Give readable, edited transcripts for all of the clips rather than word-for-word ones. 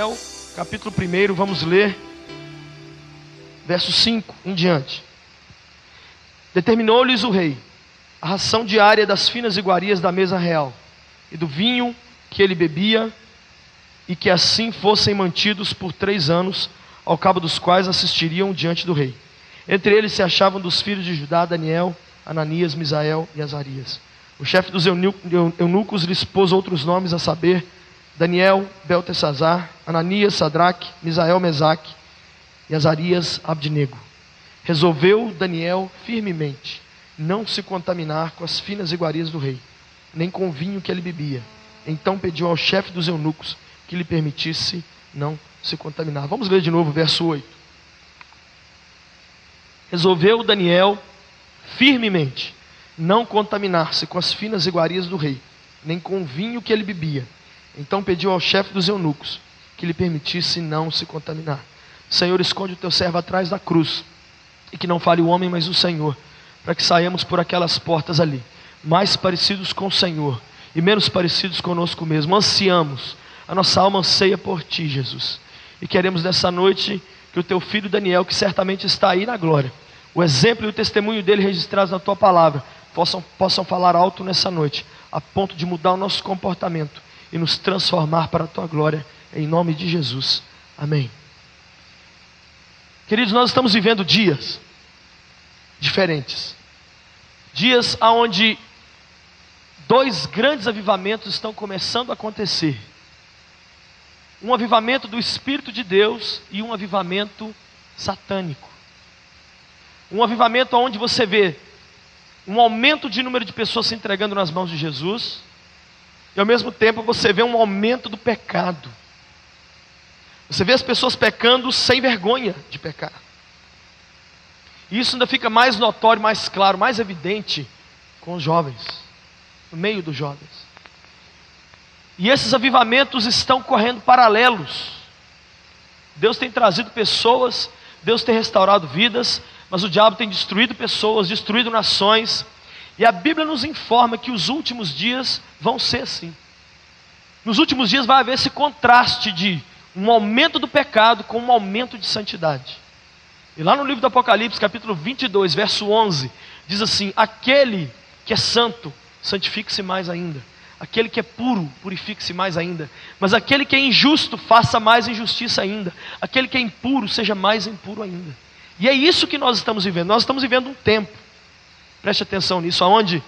Daniel, capítulo 1, vamos ler verso 5 em diante. Determinou-lhes o rei a ração diária das finas iguarias da mesa real e do vinho que ele bebia, e que assim fossem mantidos por 3 anos, ao cabo dos quais assistiriam diante do rei. Entre eles se achavam dos filhos de Judá, Daniel, Ananias, Misael e Azarias. O chefe dos eunucos lhes pôs outros nomes, a saber, Daniel, Beltesazar, Ananias, Sadraque, Misael, Mesaque e Azarias, Abdenego. Resolveu Daniel firmemente não se contaminar com as finas iguarias do rei, nem com o vinho que ele bebia. Então pediu ao chefe dos eunucos que lhe permitisse não se contaminar. Vamos ler de novo o verso 8. Resolveu Daniel firmemente não contaminar-se com as finas iguarias do rei, nem com o vinho que ele bebia. Então pediu ao chefe dos eunucos que lhe permitisse não se contaminar. Senhor, esconde o teu servo atrás da cruz, e que não fale o homem, mas o Senhor, para que saiamos por aquelas portas ali, mais parecidos com o Senhor e menos parecidos conosco mesmo. Ansiamos, a nossa alma anseia por ti, Jesus, e queremos nessa noite que o teu filho Daniel, que certamente está aí na glória, o exemplo e o testemunho dele registrados na tua palavra, possam falar alto nessa noite, a ponto de mudar o nosso comportamento e nos transformar para a tua glória, em nome de Jesus, amém. Queridos, nós estamos vivendo dias diferentes, dias onde 2 grandes avivamentos estão começando a acontecer. Um avivamento do Espírito de Deus e um avivamento satânico. Um avivamento onde você vê um aumento de número de pessoas se entregando nas mãos de Jesus, e ao mesmo tempo você vê um aumento do pecado. Você vê as pessoas pecando sem vergonha de pecar. E isso ainda fica mais notório, mais claro, mais evidente com os jovens, no meio dos jovens. E esses avivamentos estão correndo paralelos. Deus tem trazido pessoas, Deus tem restaurado vidas, mas o diabo tem destruído pessoas, destruído nações. E a Bíblia nos informa que os últimos dias vão ser assim. Nos últimos dias vai haver esse contraste de um aumento do pecado com um aumento de santidade. E lá no livro do Apocalipse, capítulo 22, verso 11, diz assim: aquele que é santo, santifique-se mais ainda. Aquele que é puro, purifique-se mais ainda. Mas aquele que é injusto, faça mais injustiça ainda. Aquele que é impuro, seja mais impuro ainda. E é isso que nós estamos vivendo. Nós estamos vivendo um tempo, preste atenção nisso, onde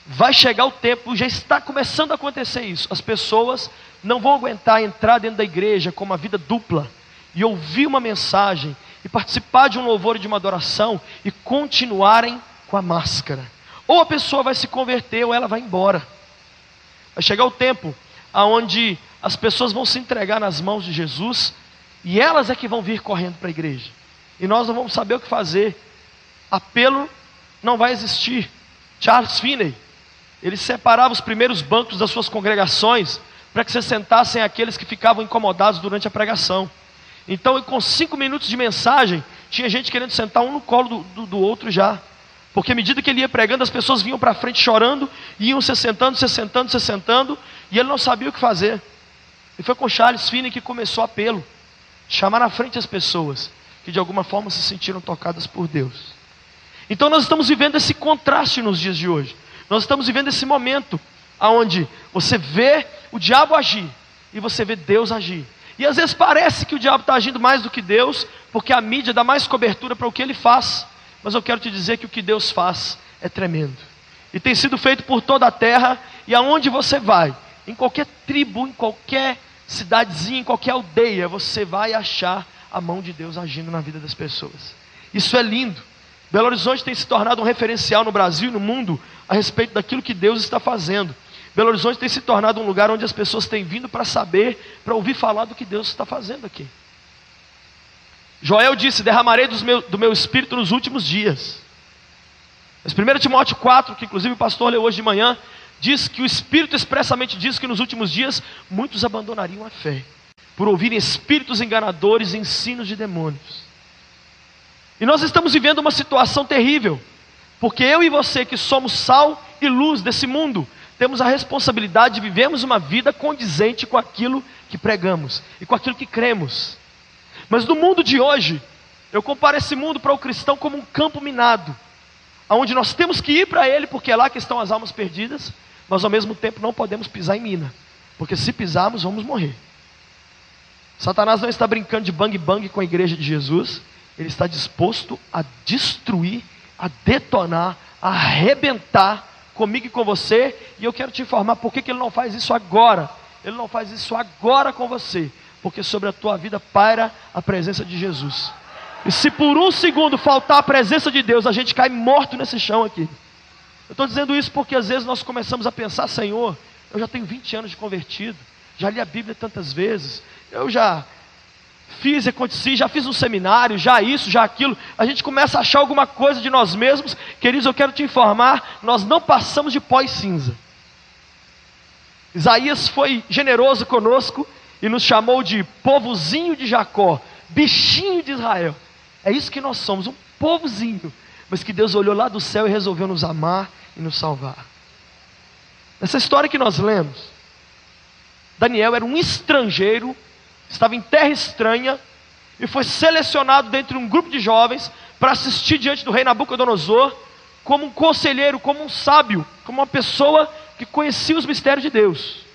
vai chegar o tempo, já está começando a acontecer isso. As pessoas não vão aguentar entrar dentro da igreja com uma vida dupla e ouvir uma mensagem e participar de um louvor e de uma adoração e continuarem com a máscara. Ou a pessoa vai se converter ou ela vai embora. Vai chegar o tempo onde as pessoas vão se entregar nas mãos de Jesus e elas é que vão vir correndo para a igreja. E nós não vamos saber o que fazer. Apelo não vai existir. Charles Finney, ele separava os primeiros bancos das suas congregações para que se sentassem aqueles que ficavam incomodados durante a pregação. Então, com 5 minutos de mensagem, tinha gente querendo sentar um no colo do outro já. Porque à medida que ele ia pregando, as pessoas vinham para frente chorando, iam se sentando, e ele não sabia o que fazer. E foi com Charles Finney que começou o apelo, chamar na frente as pessoas que de alguma forma se sentiram tocadas por Deus. Então nós estamos vivendo esse contraste nos dias de hoje. Nós estamos vivendo esse momento onde você vê o diabo agir e você vê Deus agir. E às vezes parece que o diabo está agindo mais do que Deus, porque a mídia dá mais cobertura para o que ele faz. Mas eu quero te dizer que o que Deus faz é tremendo. E tem sido feito por toda a terra, e aonde você vai, em qualquer tribo, em qualquer cidadezinha, em qualquer aldeia, você vai achar a mão de Deus agindo na vida das pessoas. Isso é lindo. Belo Horizonte tem se tornado um referencial no Brasil e no mundo a respeito daquilo que Deus está fazendo. Belo Horizonte tem se tornado um lugar onde as pessoas têm vindo para saber, para ouvir falar do que Deus está fazendo aqui. Joel disse: derramarei do meu espírito nos últimos dias. Mas 1 Timóteo 4, que inclusive o pastor leu hoje de manhã, diz que o Espírito expressamente diz que nos últimos dias muitos abandonariam a fé, por ouvirem espíritos enganadores e ensinos de demônios. E nós estamos vivendo uma situação terrível, porque eu e você, que somos sal e luz desse mundo, temos a responsabilidade de vivermos uma vida condizente com aquilo que pregamos e com aquilo que cremos. Mas no mundo de hoje, eu comparo esse mundo para o cristão como um campo minado, onde nós temos que ir para ele, porque é lá que estão as almas perdidas, mas ao mesmo tempo não podemos pisar em mina, porque se pisarmos vamos morrer. Satanás não está brincando de bang bang com a igreja de Jesus, ele está disposto a destruir, a detonar, a arrebentar comigo e com você, e eu quero te informar por que ele não faz isso agora. Ele não faz isso agora com você, porque sobre a tua vida paira a presença de Jesus. E se por um segundo faltar a presença de Deus, a gente cai morto nesse chão aqui. Eu estou dizendo isso porque às vezes nós começamos a pensar: Senhor, eu já tenho 20 anos de convertido, já li a Bíblia tantas vezes, eu já fiz e aconteci, já fiz um seminário, já isso, já aquilo. A gente começa a achar alguma coisa de nós mesmos. Queridos, eu quero te informar, nós não passamos de pó e cinza. Isaías foi generoso conosco e nos chamou de povozinho de Jacó, bichinho de Israel. É isso que nós somos, um povozinho, mas que Deus olhou lá do céu e resolveu nos amar e nos salvar. Essa história que nós lemos, Daniel era um estrangeiro, estava em terra estranha e foi selecionado dentre um grupo de jovens para assistir diante do rei Nabucodonosor como um conselheiro, como um sábio, como uma pessoa que conhecia os mistérios de Deus.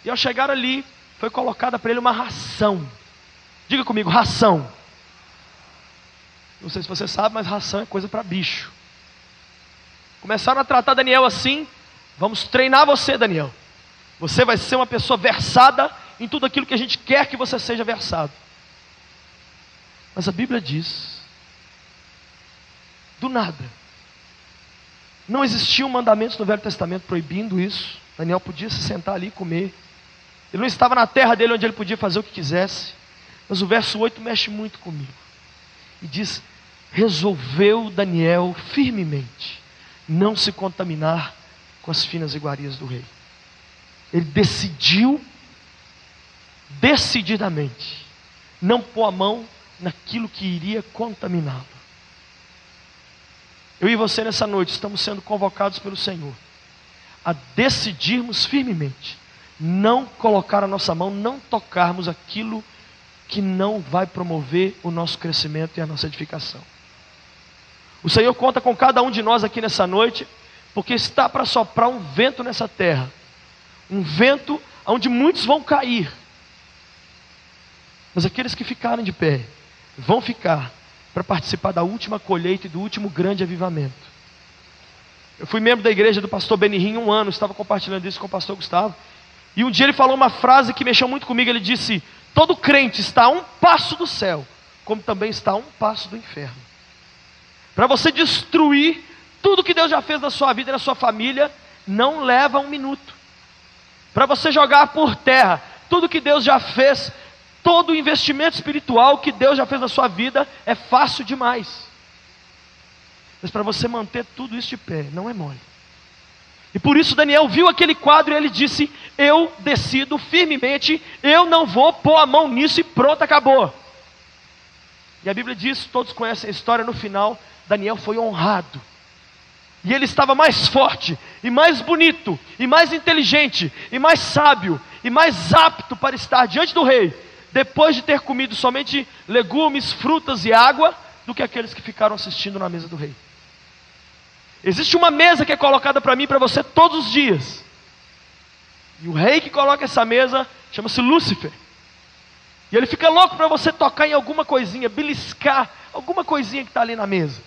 E ao chegar ali, foi colocada para ele uma ração. Diga comigo, ração. Não sei se você sabe, mas ração é coisa para bicho. Começaram a tratar Daniel assim: vamos treinar você, Daniel. Você vai ser uma pessoa versada em tudo aquilo que a gente quer que você seja versado. Mas a Bíblia diz, do nada, não existiam mandamentos no Velho Testamento proibindo isso. Daniel podia se sentar ali e comer. Ele não estava na terra dele onde ele podia fazer o que quisesse. Mas o verso 8 mexe muito comigo. E diz: resolveu Daniel firmemente não se contaminar com as finas iguarias do rei. Ele decidiu, decididamente, não pôr a mão naquilo que iria contaminá-lo. Eu e você nessa noite estamos sendo convocados pelo Senhor a decidirmos firmemente não colocar a nossa mão, não tocarmos aquilo que não vai promover o nosso crescimento e a nossa edificação. O Senhor conta com cada um de nós aqui nessa noite, porque está para soprar um vento nessa terra, um vento onde muitos vão cair, mas aqueles que ficarem de pé vão ficar para participar da última colheita e do último grande avivamento. Eu fui membro da igreja do pastor Benihim 1 ano, estava compartilhando isso com o pastor Gustavo, e um dia ele falou uma frase que mexeu muito comigo. Ele disse: todo crente está a um passo do céu, como também está a um passo do inferno. Para você destruir tudo que Deus já fez na sua vida e na sua família, não leva 1 minuto. Para você jogar por terra tudo que Deus já fez, todo o investimento espiritual que Deus já fez na sua vida, é fácil demais. Mas para você manter tudo isso de pé, não é mole. E por isso Daniel viu aquele quadro e ele disse: eu decido firmemente, eu não vou pôr a mão nisso e pronto, acabou. E a Bíblia diz, todos conhecem a história, no final Daniel foi honrado. E ele estava mais forte, e mais bonito, e mais inteligente, e mais sábio, e mais apto para estar diante do rei, depois de ter comido somente legumes, frutas e água, do que aqueles que ficaram assistindo na mesa do rei. Existe uma mesa que é colocada para mim e para você todos os dias. E o rei que coloca essa mesa chama-se Lúcifer. E ele fica louco para você tocar em alguma coisinha, beliscar alguma coisinha que está ali na mesa.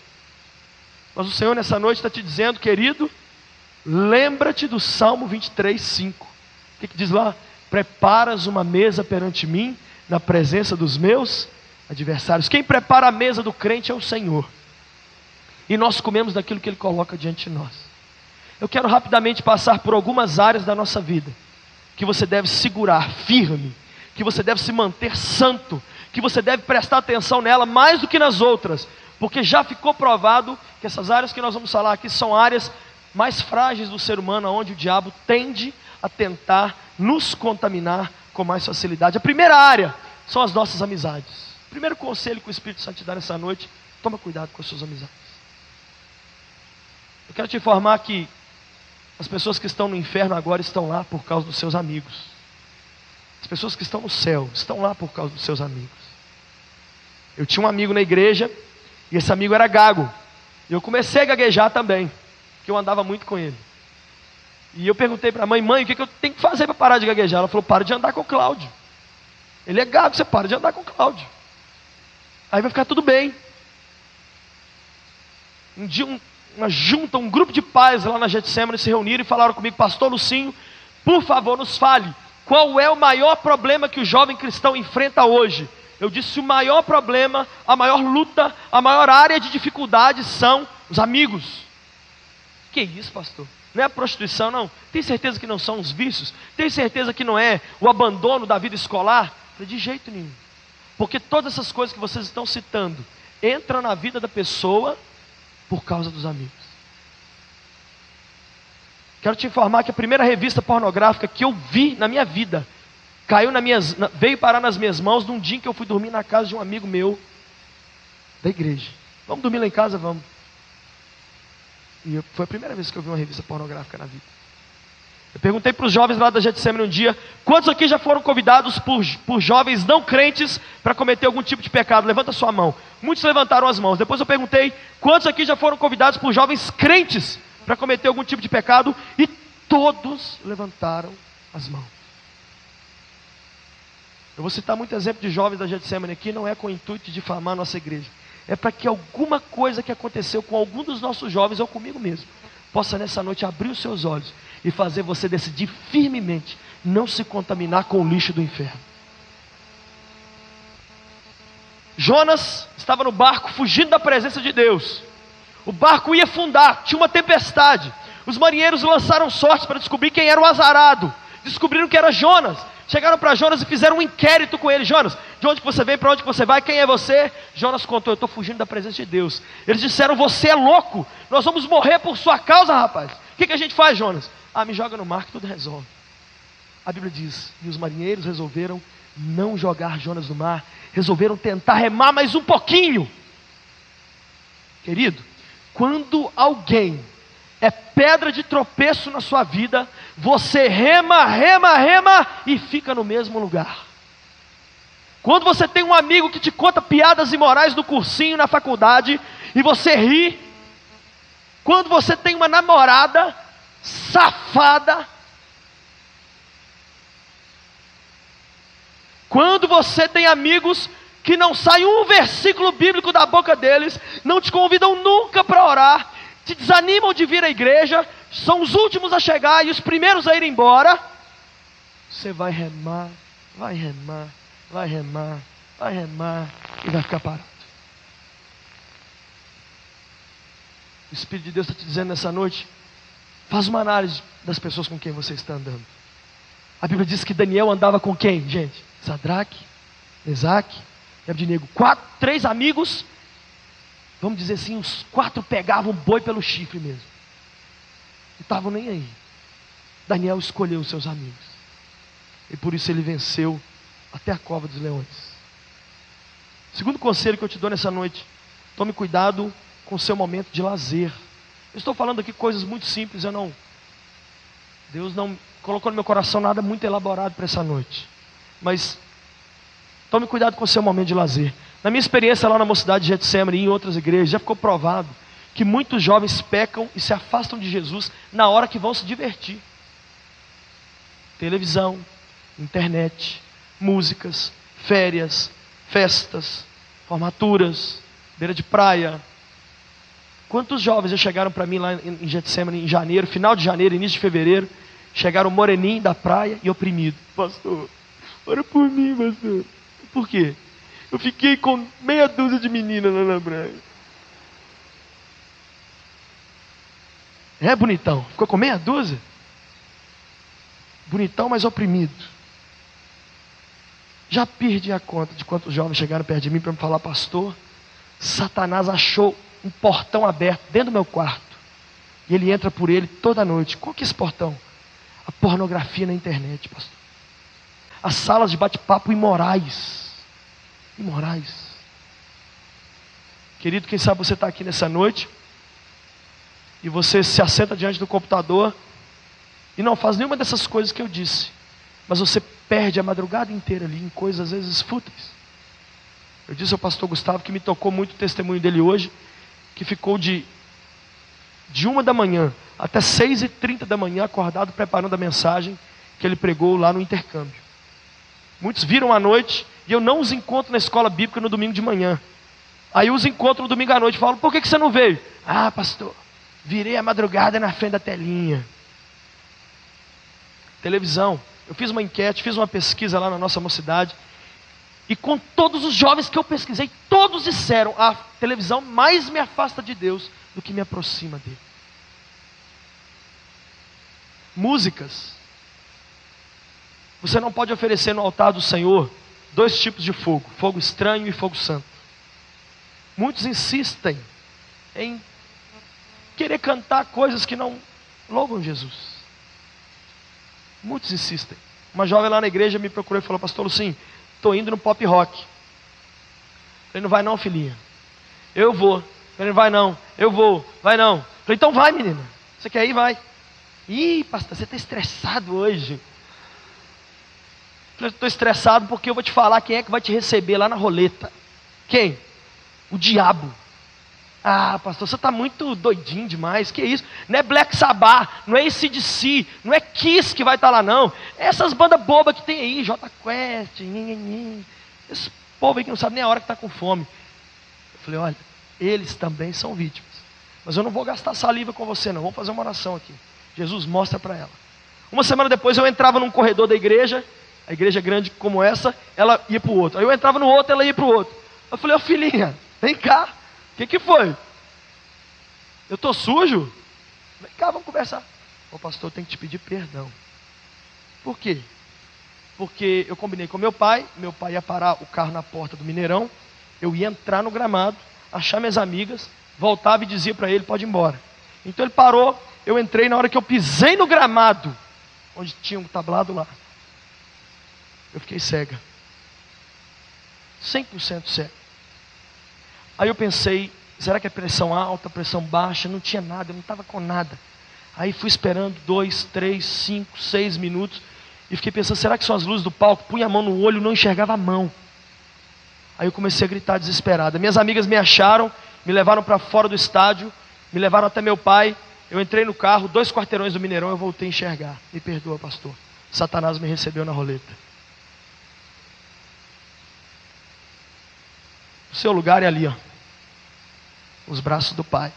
Mas o Senhor nessa noite está te dizendo: querido, lembra-te do Salmo 23, 5. O que diz lá? Preparas uma mesa perante mim, na presença dos meus adversários. Quem prepara a mesa do crente é o Senhor. E nós comemos daquilo que Ele coloca diante de nós. Eu quero rapidamente passar por algumas áreas da nossa vida que você deve segurar firme, que você deve se manter santo, que você deve prestar atenção nela mais do que nas outras, porque já ficou provado que essas áreas que nós vamos falar aqui são áreas mais frágeis do ser humano, onde o diabo tende a tentar nos contaminar com mais facilidade. A primeira área são as nossas amizades. O primeiro conselho que o Espírito Santo te dá nessa noite: toma cuidado com as suas amizades. Eu quero te informar que as pessoas que estão no inferno agora estão lá por causa dos seus amigos. As pessoas que estão no céu estão lá por causa dos seus amigos. Eu tinha um amigo na igreja, e esse amigo era gago. E eu comecei a gaguejar também, porque eu andava muito com ele. E eu perguntei para a mãe, o que eu tenho que fazer para parar de gaguejar? Ela falou, para de andar com o Cláudio. Ele é gago, você para de andar com o Cláudio. Aí vai ficar tudo bem. Um dia um grupo de pais lá na Getsemane se reuniram e falaram comigo, pastor Lucinho, por favor nos fale, qual é o maior problema que o jovem cristão enfrenta hoje? Eu disse, o maior problema, a maior luta, a maior área de dificuldade são os amigos. Que isso, pastor? Não é a prostituição, não? Tem certeza que não são os vícios? Tem certeza que não é o abandono da vida escolar? De jeito nenhum. Porque todas essas coisas que vocês estão citando entram na vida da pessoa por causa dos amigos. Quero te informar que a primeira revista pornográfica que eu vi na minha vida veio parar nas minhas mãos num dia em que eu fui dormir na casa de um amigo meu da igreja. Vamos dormir lá em casa? Vamos. E foi a primeira vez que eu vi uma revista pornográfica na vida. Eu perguntei para os jovens lá da Getsemane um dia, quantos aqui já foram convidados por jovens não crentes para cometer algum tipo de pecado? Levanta sua mão. Muitos levantaram as mãos. Depois eu perguntei, quantos aqui já foram convidados por jovens crentes para cometer algum tipo de pecado? E todos levantaram as mãos. Eu vou citar muito exemplo de jovens da Getsemane aqui, não é com o intuito de difamar a nossa igreja. É para que alguma coisa que aconteceu com algum dos nossos jovens, ou comigo mesmo, possa nessa noite abrir os seus olhos e fazer você decidir firmemente não se contaminar com o lixo do inferno. Jonas estava no barco fugindo da presença de Deus. O barco ia afundar, tinha uma tempestade. Os marinheiros lançaram sorte para descobrir quem era o azarado. Descobriram que era Jonas. Chegaram para Jonas e fizeram um inquérito com ele. Jonas, de onde que você vem, para onde que você vai, quem é você? Jonas contou, eu estou fugindo da presença de Deus. Eles disseram, você é louco, nós vamos morrer por sua causa, rapaz. O que a gente faz, Jonas? Me joga no mar que tudo resolve. A Bíblia diz, e os marinheiros resolveram não jogar Jonas no mar, resolveram tentar remar mais um pouquinho. Querido, quando alguém é pedra de tropeço na sua vida, você rema e fica no mesmo lugar. Quando você tem um amigo que te conta piadas imorais no cursinho, na faculdade, e você ri. Quando você tem uma namorada safada. Quando você tem amigos que não sai um versículo bíblico da boca deles, não te convidam nunca para orar, te desanimam de vir à igreja, são os últimos a chegar e os primeiros a ir embora, você vai remar e vai ficar parado. O Espírito de Deus está te dizendo nessa noite, faz uma análise das pessoas com quem você está andando. A Bíblia diz que Daniel andava com quem, gente? Sadraque, Mesaque e Abdinego. 3 amigos. Vamos dizer assim, os 4 pegavam boi pelo chifre mesmo. Não estavam nem aí. Daniel escolheu os seus amigos. E por isso ele venceu até a cova dos leões. Segundo conselho que eu te dou nessa noite, tome cuidado com o seu momento de lazer. Eu estou falando aqui coisas muito simples, Deus não colocou no meu coração nada muito elaborado para essa noite. Mas tome cuidado com o seu momento de lazer. Na minha experiência lá na Mocidade de Getsemane e em outras igrejas, já ficou provado que muitos jovens pecam e se afastam de Jesus na hora que vão se divertir. Televisão, internet, músicas, férias, festas, formaturas, beira de praia. Quantos jovens já chegaram para mim lá em Getsemane em janeiro, final de janeiro, início de fevereiro, chegaram moreninho da praia e oprimido. Pastor, ora por mim, pastor. Por quê? Eu fiquei com meia dúzia de meninas lá na praia. É bonitão? Ficou com meia dúzia? Bonitão, mas oprimido. Já perdi a conta de quantos jovens chegaram perto de mim para me falar, pastor, Satanás achou um portão aberto dentro do meu quarto. E ele entra por ele toda noite. Qual que é esse portão? A pornografia na internet, pastor. As salas de bate-papo imorais. Querido, quem sabe você está aqui nessa noite e você se assenta diante do computador e não faz nenhuma dessas coisas que eu disse. mas você perde a madrugada inteira ali em coisas às vezes fúteis. Eu disse ao pastor Gustavo que me tocou muito o testemunho dele hoje, que ficou de 1 da manhã até 6h30 da manhã acordado preparando a mensagem que ele pregou lá no intercâmbio. Muitos viram à noite e eu não os encontro na escola bíblica no domingo de manhã. Aí os encontro no domingo à noite e falo: por que você não veio? Ah, pastor, virei a madrugada na frente da telinha. Televisão. Eu fiz uma enquete, fiz uma pesquisa lá na nossa mocidade. E com todos os jovens que eu pesquisei, todos disseram: a televisão mais me afasta de Deus do que me aproxima dele. Músicas. Você não pode oferecer no altar do Senhor 2 tipos de fogo: fogo estranho e fogo santo. Muitos insistem em querer cantar coisas que não louvam Jesus. Muitos insistem. Uma jovem lá na igreja me procurou e falou: pastor Lucinho, estou indo no pop rock. Falei: não vai não, filhinha. Eu vou. Falei: não vai não. Eu vou. Vai não. Falei: então vai, menina. Você quer ir? Vai. Ih, pastor, você está estressado hoje. Falei: estou estressado porque eu vou te falar quem é que vai te receber lá na roleta. Quem? O diabo. Ah, pastor, você está muito doidinho demais. Que isso? Não é Black Sabbath, não é AC/DC, não é Kiss que vai estar lá não. Essas bandas bobas que tem aí, Jota Quest, esse povo aí que não sabe nem a hora que está com fome. Eu falei: olha, eles também são vítimas. Mas eu não vou gastar saliva com você não. Vamos fazer uma oração aqui. Jesus, mostra para ela. Uma semana depois eu entrava num corredor da igreja, a igreja grande como essa, ela ia para o outro. Aí eu entrava no outro, ela ia para o outro. Eu falei: ô filhinha, vem cá. O que foi? Eu estou sujo? Vem cá, vamos conversar. O pastor, tem que te pedir perdão. Por quê? Porque eu combinei com meu pai ia parar o carro na porta do Mineirão, eu ia entrar no gramado, achar minhas amigas, voltava e dizia para ele: pode ir embora. Então ele parou, eu entrei, na hora que eu pisei no gramado, onde tinha um tablado lá, eu fiquei cega. 100% cega. Aí eu pensei: será que é pressão alta, pressão baixa? Não tinha nada, eu não estava com nada. Aí fui esperando 2, 3, 5, 6 minutos. E fiquei pensando: será que são as luzes do palco? Punha a mão no olho, não enxergava a mão. Aí eu comecei a gritar desesperada. Minhas amigas me acharam, me levaram para fora do estádio, me levaram até meu pai. Eu entrei no carro, 2 quarteirões do Mineirão, eu voltei a enxergar. Me perdoa, pastor. Satanás me recebeu na roleta. O seu lugar é ali, ó. Os braços do Pai.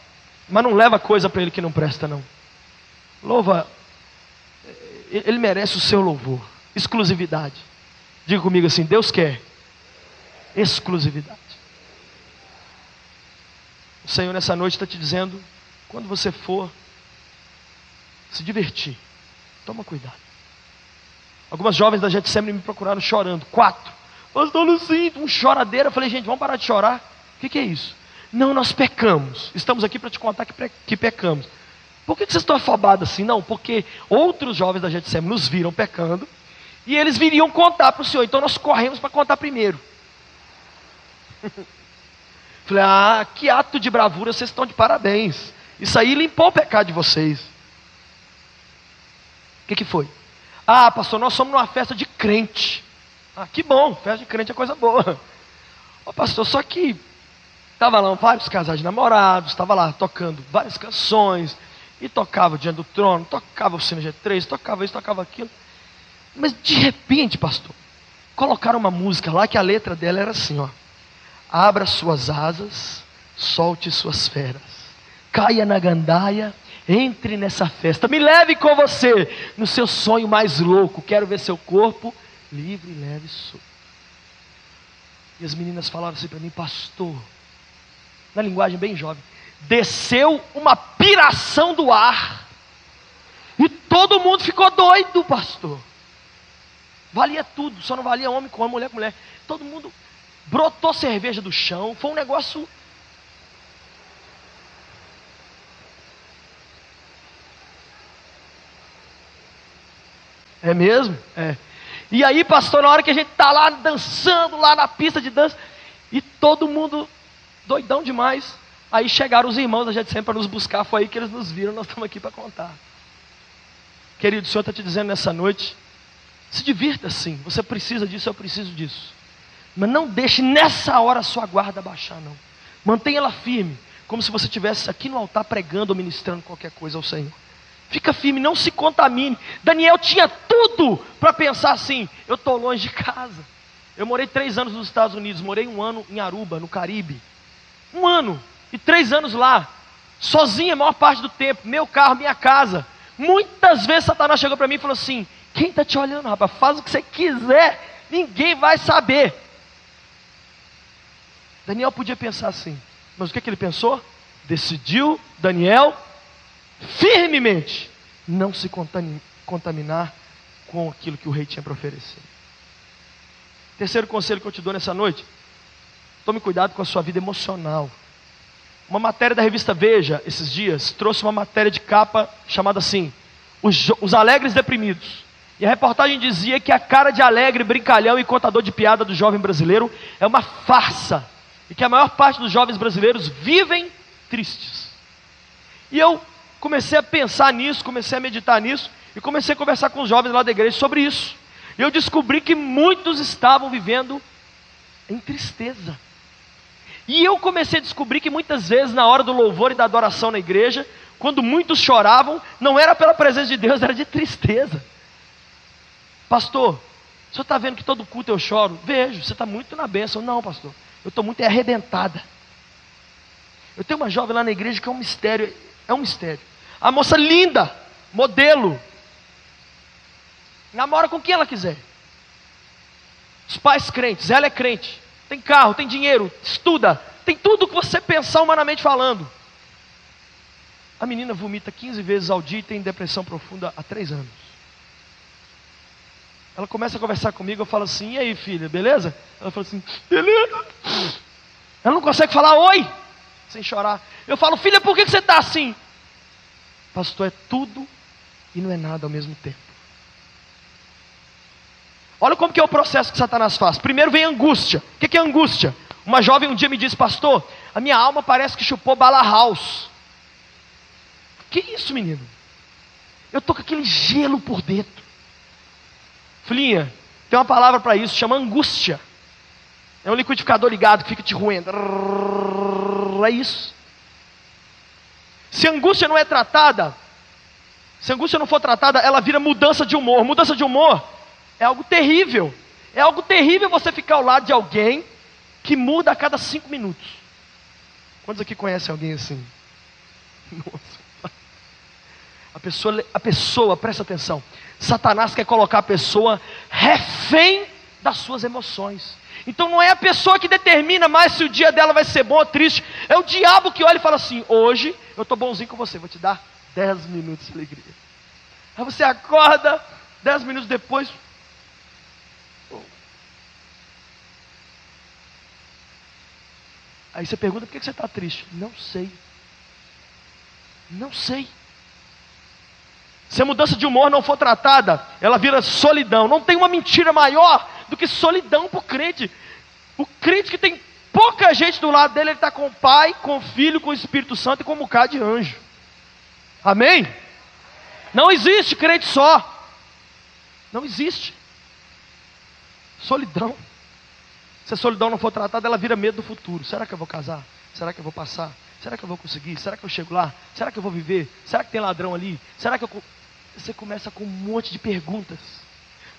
Mas não leva coisa para Ele que não presta não. Louva. Ele merece o seu louvor. Exclusividade. Diga comigo assim: Deus quer exclusividade. O Senhor nessa noite está te dizendo: quando você for se divertir, toma cuidado. Algumas jovens da Getsemane me procuraram chorando. 4. Pastor Lucinho, um choradeira. Eu falei: gente, vamos parar de chorar. O que é isso? Não, nós pecamos. Estamos aqui para te contar que pecamos. Por que vocês estão afobados assim? Não, porque outros jovens da Getsemane nos viram pecando e eles viriam contar para o Senhor. Então nós corremos para contar primeiro. Falei: ah, que ato de bravura, vocês estão de parabéns. Isso aí limpou o pecado de vocês. O que foi? Ah, pastor, nós somos numa festa de crente. Ah, que bom, festa de crente é coisa boa. Ô pastor, só que estava lá vários casais de namorados, estava lá tocando várias canções, e tocava Diante do Trono, tocava o Cine G3, tocava isso, tocava aquilo. Mas de repente, pastor, colocaram uma música lá que a letra dela era assim, ó: abra suas asas, solte suas feras, caia na gandaia, entre nessa festa, me leve com você no seu sonho mais louco, quero ver seu corpo livre, leve e solto. E as meninas falaram assim para mim: pastor, na linguagem bem jovem, desceu uma piração do ar e todo mundo ficou doido, pastor. Valia tudo, só não valia homem com homem, mulher com mulher. Todo mundo brotou cerveja do chão, foi um negócio. É mesmo? É. E aí, pastor, na hora que a gente está lá dançando, lá na pista de dança, e todo mundo doidão demais, aí chegaram os irmãos da Getsemane para nos buscar. Foi aí que eles nos viram, nós estamos aqui para contar. Querido, o Senhor está te dizendo nessa noite Se divirta sim, você precisa disso, eu preciso disso. Mas não deixe nessa hora a sua guarda baixar, não. Mantenha ela firme, como se você estivesse aqui no altar pregando ou ministrando qualquer coisa ao Senhor. Fica firme, não se contamine. Daniel tinha tudo para pensar assim: eu estou longe de casa. Eu morei 3 anos nos Estados Unidos, morei 1 ano em Aruba, no Caribe. 1 ano e 3 anos lá, sozinho a maior parte do tempo, meu carro, minha casa. Muitas vezes Satanás chegou para mim e falou assim: quem está te olhando, rapaz? Faz o que você quiser, ninguém vai saber. Daniel podia pensar assim, mas o que ele pensou? Decidiu, Daniel, firmemente, não se contaminar com aquilo que o rei tinha para oferecer. Terceiro conselho que eu te dou nessa noite: tome cuidado com a sua vida emocional. Uma matéria da revista Veja, esses dias, trouxe uma matéria de capa chamada assim: os alegres deprimidos. E a reportagem dizia que a cara de alegre, brincalhão e contador de piada do jovem brasileiro é uma farsa, e que a maior parte dos jovens brasileiros vivem tristes. E eu comecei a pensar nisso, comecei a meditar nisso, e comecei a conversar com os jovens lá da igreja sobre isso. E eu descobri que muitos estavam vivendo em tristeza. E eu comecei a descobrir que muitas vezes na hora do louvor e da adoração na igreja, quando muitos choravam, não era pela presença de Deus, era de tristeza. Pastor, o senhor está vendo que todo culto eu choro? Vejo, você está muito na bênção. Não, pastor, eu estou muito arrebentada. Eu tenho uma jovem lá na igreja que é um mistério. É um mistério. A moça linda, modelo, namora com quem ela quiser. Os pais crentes, ela é crente. Tem carro, tem dinheiro, estuda, tem tudo que você pensar humanamente falando. A menina vomita 15 vezes ao dia e tem depressão profunda há 3 anos. Ela começa a conversar comigo, eu falo assim: e aí, filha, beleza? Ela fala assim: beleza. Ela não consegue falar oi, sem chorar. Eu falo: filha, por que você está assim? Pastor, é tudo e não é nada ao mesmo tempo. Olha como que é o processo que Satanás faz. Primeiro vem a angústia. O que é angústia? Uma jovem um dia me disse: pastor, a minha alma parece que chupou bala house. Que isso, menino? Eu estou com aquele gelo por dentro. Filhinha, tem uma palavra para isso, chama angústia. É um liquidificador ligado que fica te roendo. É isso. Se a angústia não é tratada, se a angústia não for tratada, ela vira mudança de humor. Mudança de humor é algo terrível. É algo terrível você ficar ao lado de alguém que muda a cada 5 minutos. Quantos aqui conhecem alguém assim? Nossa. A pessoa, presta atenção. Satanás quer colocar a pessoa refém das suas emoções. Então não é a pessoa que determina mais se o dia dela vai ser bom ou triste. É o diabo que olha e fala assim: hoje eu estou bonzinho com você, vou te dar 10 minutos de alegria. Aí você acorda, 10 minutos depois, aí você pergunta: por que você está triste? Não sei. Não sei. Se a mudança de humor não for tratada, ela vira solidão. Não tem uma mentira maior do que solidão para o crente. O crente que tem pouca gente do lado dele, ele está com o Pai, com o Filho, com o Espírito Santo e com um bocado de anjo. Amém? Não existe crente só. Não existe. Solidão. Se a solidão não for tratada, ela vira medo do futuro. Será que eu vou casar? Será que eu vou passar? Será que eu vou conseguir? Será que eu chego lá? Será que eu vou viver? Será que tem ladrão ali? Será que eu... Você começa com um monte de perguntas.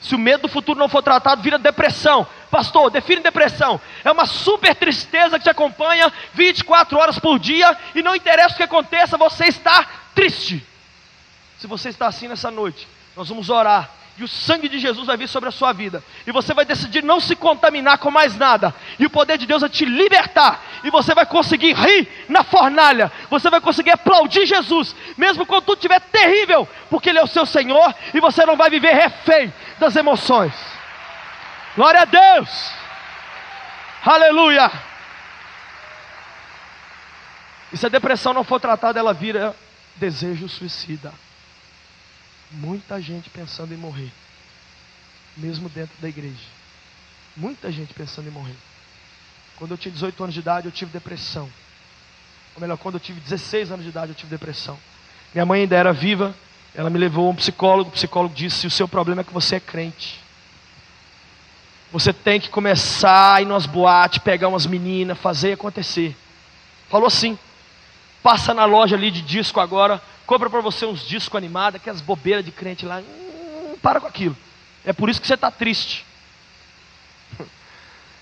Se o medo do futuro não for tratado, vira depressão. Pastor, define depressão: é uma super tristeza que te acompanha 24 horas por dia, e não interessa o que aconteça, você está triste. Se você está assim nessa noite, nós vamos orar, e o sangue de Jesus vai vir sobre a sua vida, e você vai decidir não se contaminar com mais nada, e o poder de Deus vai te libertar, e você vai conseguir rir na fornalha, você vai conseguir aplaudir Jesus, mesmo quando tudo estiver terrível, porque Ele é o seu Senhor, e você não vai viver refém das emoções. Glória a Deus, aleluia. E se a depressão não for tratada, ela vira desejo suicida. Muita gente pensando em morrer, mesmo dentro da igreja. Muita gente pensando em morrer. Quando eu tinha 18 anos de idade, eu tive depressão. Ou melhor, quando eu tive 16 anos de idade, eu tive depressão. Minha mãe ainda era viva, ela me levou a um psicólogo. O psicólogo disse: o seu problema é que você é crente. Você tem que começar a ir nas boates, pegar umas meninas, fazer acontecer. Falou assim: passa na loja ali de disco agora, compra para você uns discos animados, aquelas bobeiras de crente lá. Para com aquilo. É por isso que você está triste.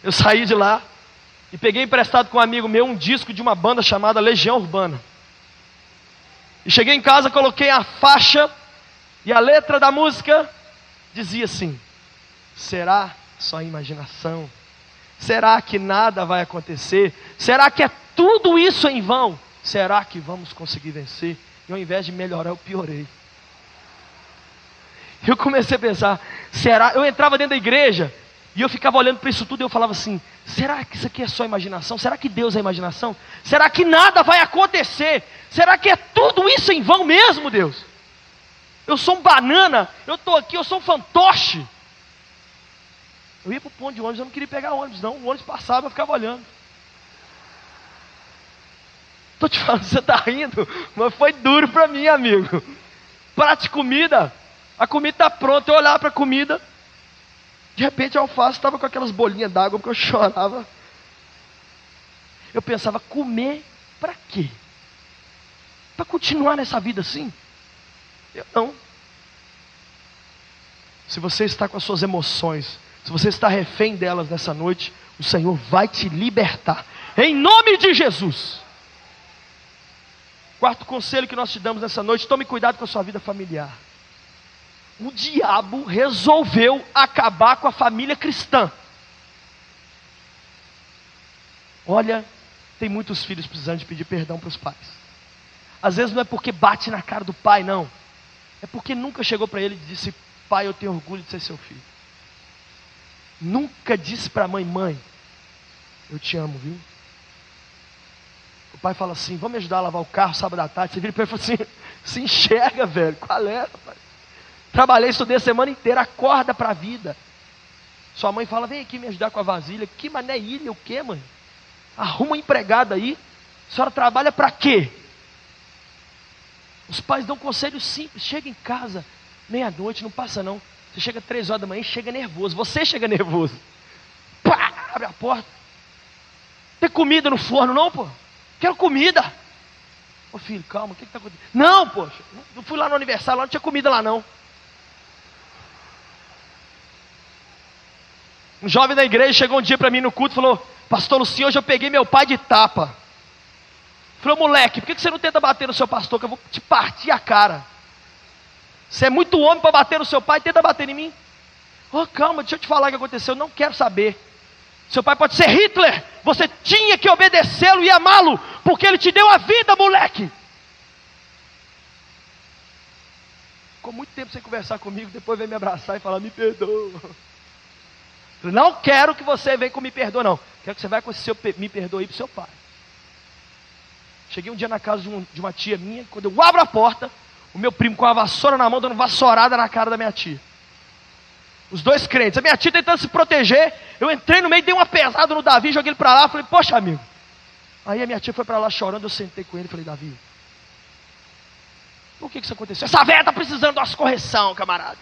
Eu saí de lá e peguei emprestado com um amigo meu um disco de uma banda chamada Legião Urbana. E cheguei em casa, coloquei a faixa e a letra da música dizia assim: será só imaginação? Será que nada vai acontecer? Será que é tudo isso em vão? Será que vamos conseguir vencer? E ao invés de melhorar, eu piorei. Eu comecei a pensar, será? Eu entrava dentro da igreja e eu ficava olhando para isso tudo e eu falava assim: será que isso aqui é só imaginação? Será que Deus é imaginação? Será que nada vai acontecer? Será que é tudo isso em vão mesmo, Deus? Eu sou um banana, eu estou aqui, eu sou um fantoche. Eu ia para o ponto de ônibus, eu não queria pegar ônibus não, o ônibus passava, eu ficava olhando. Estou te falando, você está rindo, mas foi duro para mim, amigo. Prato de comida, a comida está pronta, eu olhava para a comida, de repente a alface estava com aquelas bolinhas d'água, porque eu chorava. Eu pensava, comer para quê? Para continuar nessa vida assim? Eu não. Se você está com as suas emoções, se você está refém delas nessa noite, o Senhor vai te libertar, em nome de Jesus. Quarto conselho que nós te damos nessa noite: tome cuidado com a sua vida familiar. O diabo resolveu acabar com a família cristã. Olha, tem muitos filhos precisando de pedir perdão para os pais. Às vezes não é porque bate na cara do pai, não. É porque nunca chegou para ele e disse: pai, eu tenho orgulho de ser seu filho. Nunca disse para a mãe: mãe, eu te amo, viu? O pai fala assim: vamos me ajudar a lavar o carro sábado à tarde. Você vira para ele e fala assim: se enxerga, velho, qual é, rapaz? Trabalhei, estudei a semana inteira, acorda para a vida. Sua mãe fala: vem aqui me ajudar com a vasilha. Que mané ilha, o quê, mãe? Arruma um empregado aí. A senhora trabalha para quê? Os pais dão conselho simples: chega em casa, meia-noite, não passa não. Você chega 3 horas da manhã e chega nervoso. Você chega nervoso. Pá, abre a porta. Tem comida no forno não, pô? Quero comida. Ô filho, calma, o que está acontecendo? Não, poxa, não fui lá no aniversário, lá não tinha comida lá não. Um jovem da igreja chegou um dia para mim no culto e falou: pastor Lucinho, hoje eu peguei meu pai de tapa. Falou: moleque, por que você não tenta bater no seu pastor, que eu vou te partir a cara? Você é muito homem para bater no seu pai, tenta bater em mim. Oh, calma, deixa eu te falar o que aconteceu, eu não quero saber. Seu pai pode ser Hitler, você tinha que obedecê-lo e amá-lo, porque ele te deu a vida, moleque. Ficou muito tempo sem conversar comigo, depois veio me abraçar e falar: me perdoa. Eu não quero que você venha com me perdoa, não. Quero que você vá com esse seu me perdoa aí para o seu pai. Cheguei um dia na casa de uma tia minha, quando eu abro a porta, o meu primo com a vassoura na mão, dando vassourada na cara da minha tia. Os dois crentes, a minha tia tentando se proteger, eu entrei no meio, dei uma pesada no Davi, joguei ele para lá, falei: poxa, amigo. Aí a minha tia foi para lá chorando, eu sentei com ele e falei: Davi, por que isso aconteceu? Essa velha está precisando de umas correção, camarada.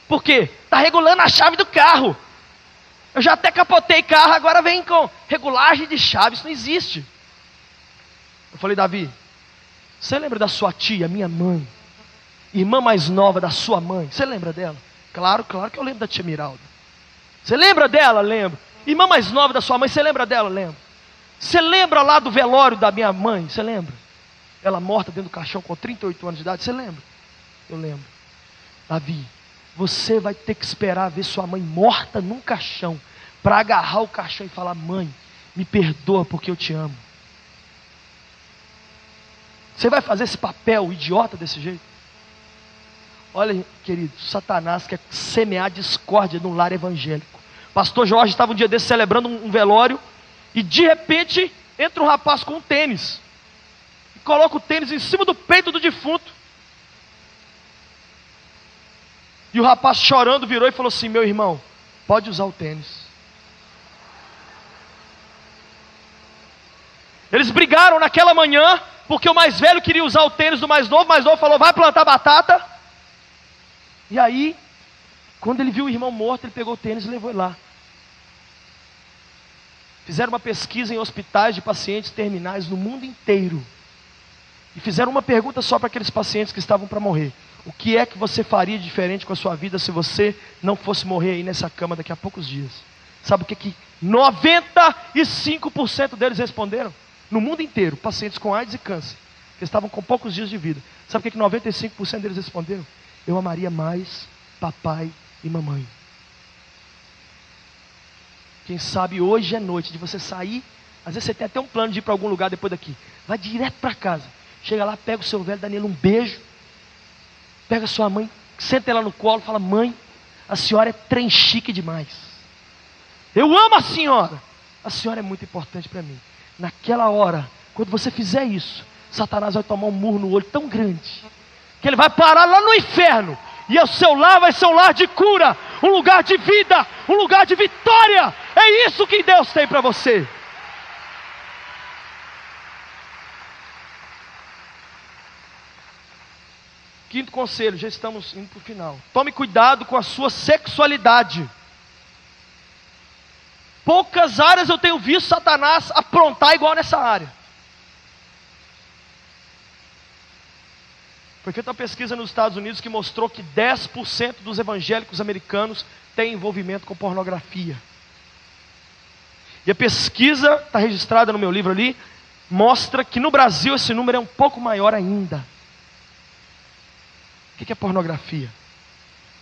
Por quê? Está regulando a chave do carro. Eu já até capotei carro, agora vem com regulagem de chave, isso não existe. Eu falei: Davi, você lembra da sua tia, minha mãe? Irmã mais nova da sua mãe, você lembra dela? Claro que eu lembro da tia Miralda. Você lembra dela? Lembro. Irmã mais nova da sua mãe, você lembra dela? Lembro. Você lembra lá do velório da minha mãe? Você lembra? Ela morta dentro do caixão com 38 anos de idade, você lembra? Eu lembro. Davi, você vai ter que esperar ver sua mãe morta num caixão, para agarrar o caixão e falar: mãe, me perdoa porque eu te amo. Você vai fazer esse papel idiota desse jeito? Olha, querido, Satanás quer semear discórdia no lar evangélico. Pastor Jorge estava um dia desse celebrando um velório, e de repente entra um rapaz com um tênis, e coloca o tênis em cima do peito do defunto. E o rapaz chorando virou e falou assim: meu irmão, pode usar o tênis. Eles brigaram naquela manhã, porque o mais velho queria usar o tênis do mais novo falou: vai plantar batata. E aí, Quando ele viu o irmão morto, ele pegou o tênis e levou ele lá. Fizeram uma pesquisa em hospitais de pacientes terminais no mundo inteiro. E fizeram uma pergunta só para aqueles pacientes que estavam para morrer. O que é que você faria diferente com a sua vida se você não fosse morrer aí nessa cama daqui a poucos dias? Sabe o que 95% deles responderam? No mundo inteiro, pacientes com AIDS e câncer, que estavam com poucos dias de vida. Sabe o que 95% deles responderam? Eu amaria mais papai e mamãe. Quem sabe hoje é noite de você sair. Às vezes você tem até um plano de ir para algum lugar depois daqui. Vai direto para casa. Chega lá, pega o seu velho, dá nele um beijo. Pega a sua mãe, senta ela no colo, fala: mãe, a senhora é trem chique demais. Eu amo a senhora. A senhora é muito importante para mim. Naquela hora, quando você fizer isso, Satanás vai tomar um murro no olho tão grande que ele vai parar lá no inferno. E o seu lar vai ser um lar de cura, um lugar de vida, um lugar de vitória. É isso que Deus tem para você. Quinto conselho, já estamos indo para o final. Tome cuidado com a sua sexualidade. Poucas áreas eu tenho visto Satanás aprontar igual nessa área. Foi feita uma pesquisa nos Estados Unidos que mostrou que 10% dos evangélicos americanos têm envolvimento com pornografia. E a pesquisa, está registrada no meu livro ali, mostra que no Brasil esse número é um pouco maior ainda. O que é pornografia?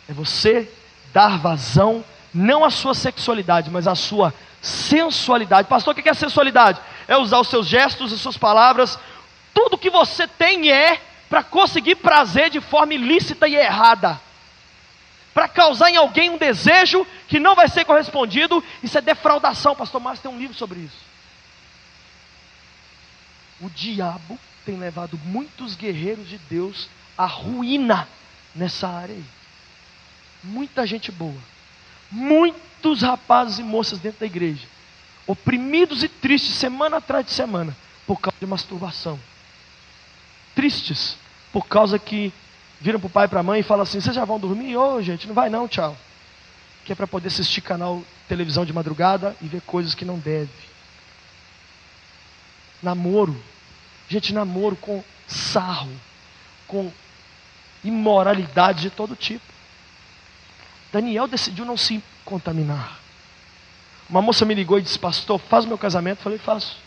É você dar vazão, não à sua sexualidade, mas à sua sensualidade. Pastor, o que é sensualidade? É usar os seus gestos, as suas palavras, tudo que você tem para conseguir prazer de forma ilícita e errada, para causar em alguém um desejo que não vai ser correspondido. Isso é defraudação. Pastor Márcio tem um livro sobre isso. O diabo tem levado muitos guerreiros de Deus à ruína nessa área aí. Muita gente boa, muitos rapazes e moças dentro da igreja, oprimidos e tristes semana atrás de semana, por causa de masturbação. Tristes, por causa que viram para o pai e para a mãe e falam assim: vocês já vão dormir? Ô, gente, não vai não, tchau. Que é para poder assistir canal televisão de madrugada e ver coisas que não deve. Namoro, gente, namoro com sarro, com imoralidade de todo tipo. Daniel decidiu não se contaminar. Uma moça me ligou e disse: pastor, faz o meu casamento. Eu falei: faço.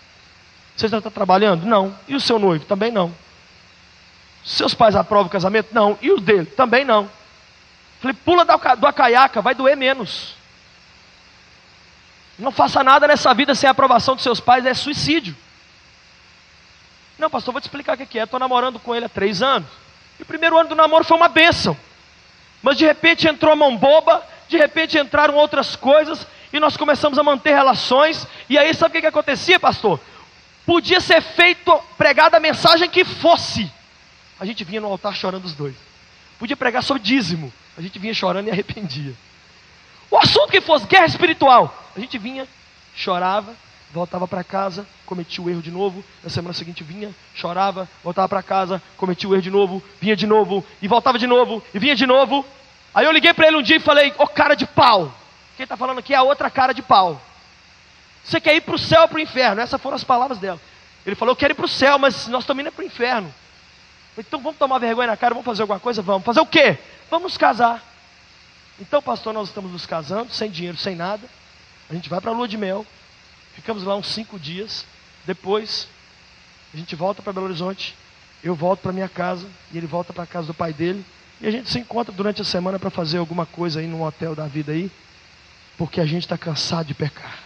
Você já está trabalhando? Não. E o seu noivo? Também não. Seus pais aprovam o casamento? Não. E o dele? Também não. Falei: pula da caiaca, vai doer menos. Não faça nada nessa vida sem a aprovação dos seus pais, é suicídio. Não, pastor, vou te explicar o que é. Estou namorando com ele há 3 anos. E o primeiro ano do namoro foi uma bênção. Mas de repente entrou a mão boba, de repente entraram outras coisas, e nós começamos a manter relações. E aí sabe o que acontecia, pastor? Podia ser feito, pregada a mensagem que fosse, a gente vinha no altar chorando os dois. Podia pregar sobre dízimo, a gente vinha chorando e arrependia. O assunto que fosse guerra espiritual, a gente vinha, chorava, voltava para casa, cometia o erro de novo. Na semana seguinte vinha, chorava, voltava para casa, cometia o erro de novo, vinha de novo, e voltava de novo, e vinha de novo. Aí eu liguei para ele um dia e falei: ô cara de pau, quem está falando aqui é a outra cara de pau. Você quer ir para o céu ou para o inferno? Essas foram as palavras dela. Ele falou: eu quero ir para o céu, mas nós estamos indo para o inferno. Então vamos tomar vergonha na cara, vamos fazer alguma coisa? Vamos. Fazer o quê? Vamos nos casar. Então, pastor, nós estamos nos casando, sem dinheiro, sem nada. A gente vai para a lua de mel, ficamos lá uns 5 dias. Depois, a gente volta para Belo Horizonte, eu volto para minha casa, e ele volta para a casa do pai dele. E a gente se encontra durante a semana para fazer alguma coisa aí num hotel da vida aí, porque a gente está cansado de pecar.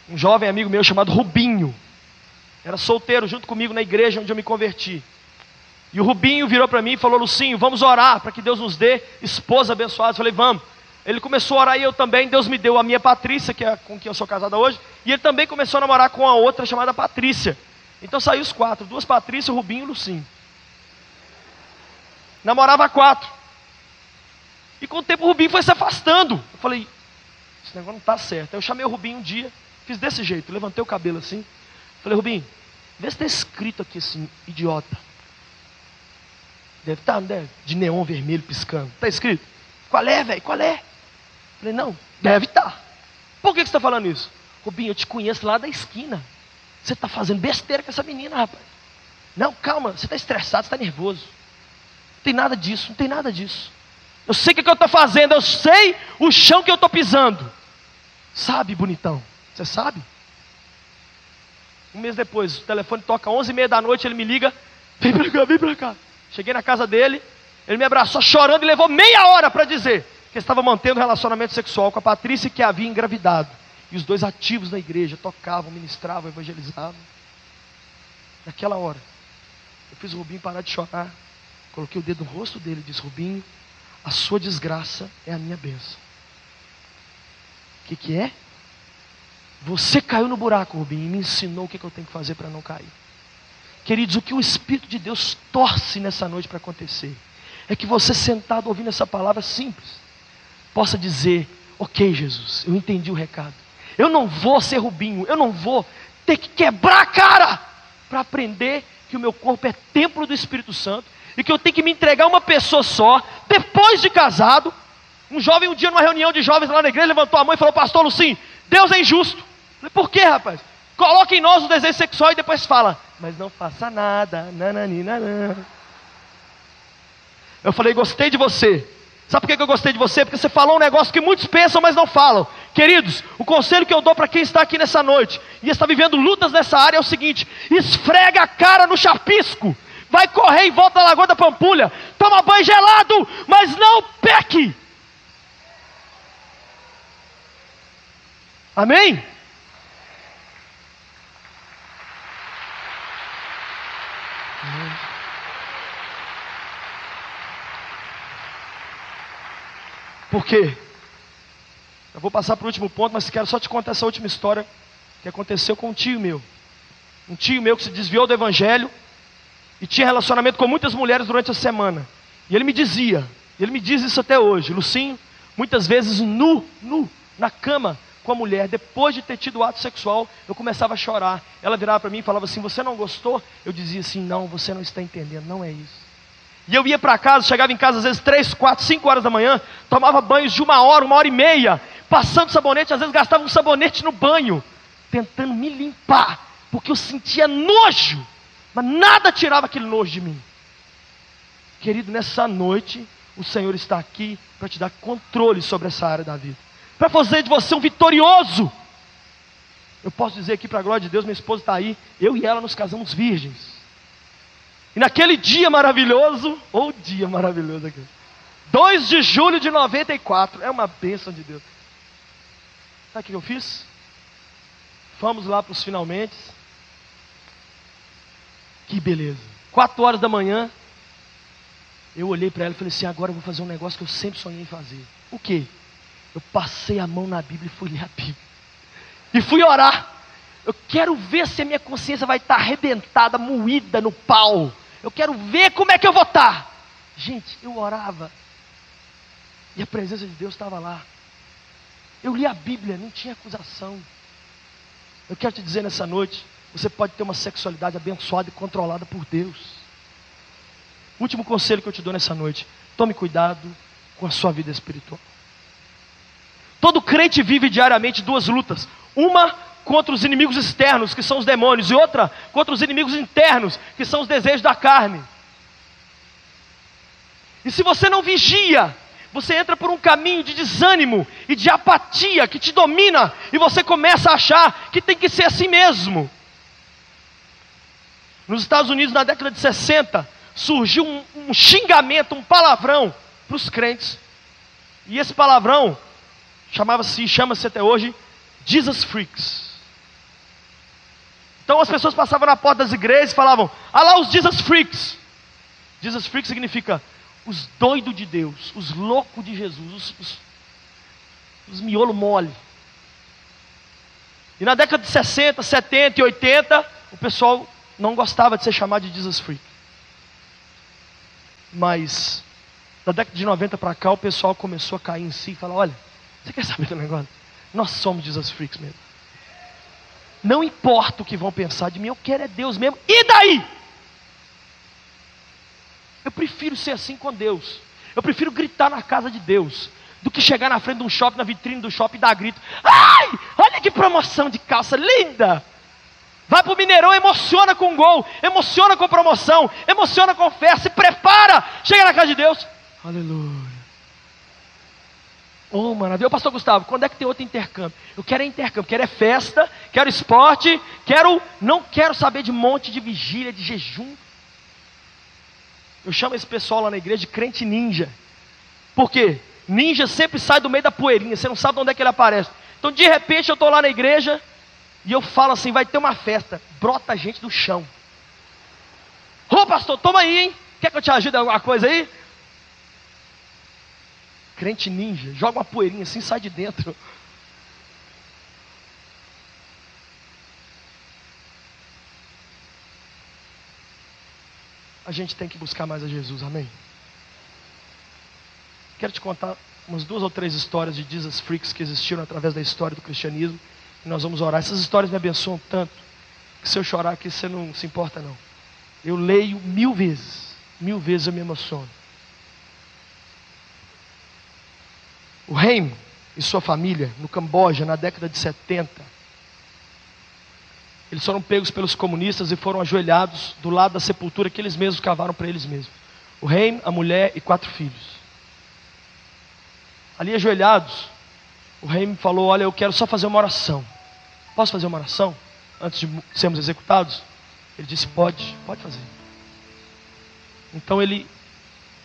Um jovem amigo meu chamado Rubinho, era solteiro junto comigo na igreja onde eu me converti. E o Rubinho virou para mim e falou: Lucinho, vamos orar para que Deus nos dê esposa abençoada. Eu falei: vamos. Ele começou a orar e eu também. Deus me deu a minha Patrícia, que é com quem eu sou casada hoje. E ele também começou a namorar com a outra chamada Patrícia. Então saiu os 4, 2 Patrícias, o Rubinho e o Lucinho. Namorava 4. E com o tempo o Rubinho foi se afastando. Eu falei: esse negócio não está certo. Aí eu chamei o Rubinho um dia, fiz desse jeito, levantei o cabelo assim. Falei: Rubinho, Vê se está escrito aqui assim, idiota. Deve estar, não deve? De neon vermelho piscando. Está escrito? Qual é, velho? Qual é? Falei, não, deve estar. Por que você está falando isso? Rubinho, eu te conheço lá da esquina. Você está fazendo besteira com essa menina, rapaz. Não, calma, você está estressado, você está nervoso. Não tem nada disso, não tem nada disso. Eu sei o que eu estou fazendo, eu sei o chão que eu estou pisando. Sabe, bonitão? Você sabe? Um mês depois, o telefone toca 11h30 da noite, ele me liga. Vem pra cá, vem pra cá. Cheguei na casa dele, ele me abraçou chorando e levou meia hora para dizer que estava mantendo um relacionamento sexual com a Patrícia que havia engravidado. E os dois ativos na igreja, tocavam, ministravam, evangelizavam. Naquela hora, eu fiz o Rubinho parar de chorar. Coloquei o dedo no rosto dele e disse, Rubinho, a sua desgraça é a minha bênção. O que é? Você caiu no buraco, Rubinho, e me ensinou o que eu tenho que fazer para não cair. Queridos, o que o Espírito de Deus torce nessa noite para acontecer é que você sentado ouvindo essa palavra simples possa dizer, ok Jesus, eu entendi o recado. Eu não vou ser Rubinho, eu não vou ter que quebrar a cara para aprender que o meu corpo é templo do Espírito Santo e que eu tenho que me entregar a uma pessoa só, depois de casado. Um jovem um dia numa reunião de jovens lá na igreja levantou a mão e falou, pastor Lucim, Deus é injusto. Eu falei, por quê, rapaz? Coloca em nós o desejo sexual e depois fala, mas não faça nada, nananina. Eu falei, gostei de você. Sabe por que eu gostei de você? Porque você falou um negócio que muitos pensam, mas não falam. Queridos, o conselho que eu dou para quem está aqui nessa noite e está vivendo lutas nessa área é o seguinte: esfrega a cara no chapisco, vai correr em volta da Lagoa da Pampulha, toma banho gelado, mas não peque. Amém? Por quê? Eu vou passar para o último ponto, mas quero só te contar essa última história que aconteceu com um tio meu. Um tio meu que se desviou do evangelho e tinha relacionamento com muitas mulheres durante a semana. E ele me dizia, ele me diz isso até hoje, Lucinho, muitas vezes nu, na cama com a mulher, depois de ter tido ato sexual, eu começava a chorar. Ela virava para mim e falava assim, você não gostou? Eu dizia assim, não, você não está entendendo, não é isso. E eu ia para casa, chegava em casa às vezes 3, 4, 5 horas da manhã, tomava banhos de 1 hora e meia, passando sabonete, às vezes gastava um sabonete no banho, tentando me limpar, porque eu sentia nojo, mas nada tirava aquele nojo de mim. Querido, nessa noite, o Senhor está aqui para te dar controle sobre essa área da vida, para fazer de você um vitorioso. Eu posso dizer aqui para a glória de Deus, minha esposa está aí, eu e ela nos casamos virgens. E naquele dia maravilhoso, ou dia maravilhoso aqui, 2 de julho de 94, é uma bênção de Deus. Sabe o que eu fiz? Fomos lá para os finalmente. Que beleza. 4 horas da manhã, eu olhei para ela e falei assim, agora eu vou fazer um negócio que eu sempre sonhei em fazer. O quê? Eu passei a mão na Bíblia e fui ler a Bíblia. E fui orar. Eu quero ver se a minha consciência vai estar arrebentada, moída no pau. Eu quero ver como é que eu vou estar. Gente, eu orava e a presença de Deus estava lá. Eu li a Bíblia, não tinha acusação. Eu quero te dizer nessa noite, você pode ter uma sexualidade abençoada e controlada por Deus. Último conselho que eu te dou nessa noite: tome cuidado com a sua vida espiritual. Todo crente vive diariamente 2 lutas. Uma contra os inimigos externos, que são os demônios, e outra contra os inimigos internos, que são os desejos da carne. E se você não vigia, você entra por um caminho de desânimo e de apatia que te domina, e você começa a achar que tem que ser assim mesmo. Nos Estados Unidos, na década de 60, surgiu um xingamento, um palavrão para os crentes, e esse palavrão chama-se até hoje Jesus Freaks. Então as pessoas passavam na porta das igrejas e falavam, ah lá os Jesus Freaks. Jesus Freaks significa os doidos de Deus, os loucos de Jesus, os miolo mole. E na década de 60, 70 e 80, o pessoal não gostava de ser chamado de Jesus Freak. Mas da década de 90 para cá, o pessoal começou a cair em si e falar, olha, você quer saber do negócio? Nós somos Jesus Freaks mesmo. Não importa o que vão pensar de mim, eu quero é Deus mesmo. E daí? Eu prefiro ser assim com Deus. Eu prefiro gritar na casa de Deus do que chegar na frente de um shopping, na vitrine do shopping e dar grito. Ai, olha que promoção de calça linda. Vai pro Mineirão, emociona com gol, emociona com promoção, emociona com festa, se prepara, chega na casa de Deus. Aleluia. Oh, maravilha. Pastor Gustavo, quando é que tem outro intercâmbio? Eu quero intercâmbio, quero festa, quero esporte, não quero saber de monte de vigília, de jejum. Eu chamo esse pessoal lá na igreja de crente ninja. Por quê? Ninja sempre sai do meio da poeirinha, você não sabe onde é que ele aparece. Então de repente eu estou lá na igreja e eu falo assim, vai ter uma festa, brota gente do chão. Ô pastor, toma aí, hein? Quer que eu te ajude em alguma coisa aí? Crente ninja, joga uma poeirinha assim, sai de dentro. A gente tem que buscar mais a Jesus, amém? Quero te contar umas 2 ou 3 histórias de Jesus Freaks que existiram através da história do cristianismo. E nós vamos orar. Essas histórias me abençoam tanto que se eu chorar aqui você não se importa não. Eu leio 1000 vezes eu me emociono. O Haim e sua família no Camboja na década de 70, eles foram pegos pelos comunistas e foram ajoelhados do lado da sepultura que eles mesmos cavaram para eles mesmos. O Haim, a mulher e 4 filhos. Ali ajoelhados, o Haim falou, olha, eu quero só fazer uma oração. Posso fazer uma oração antes de sermos executados? Ele disse, pode fazer. Então ele,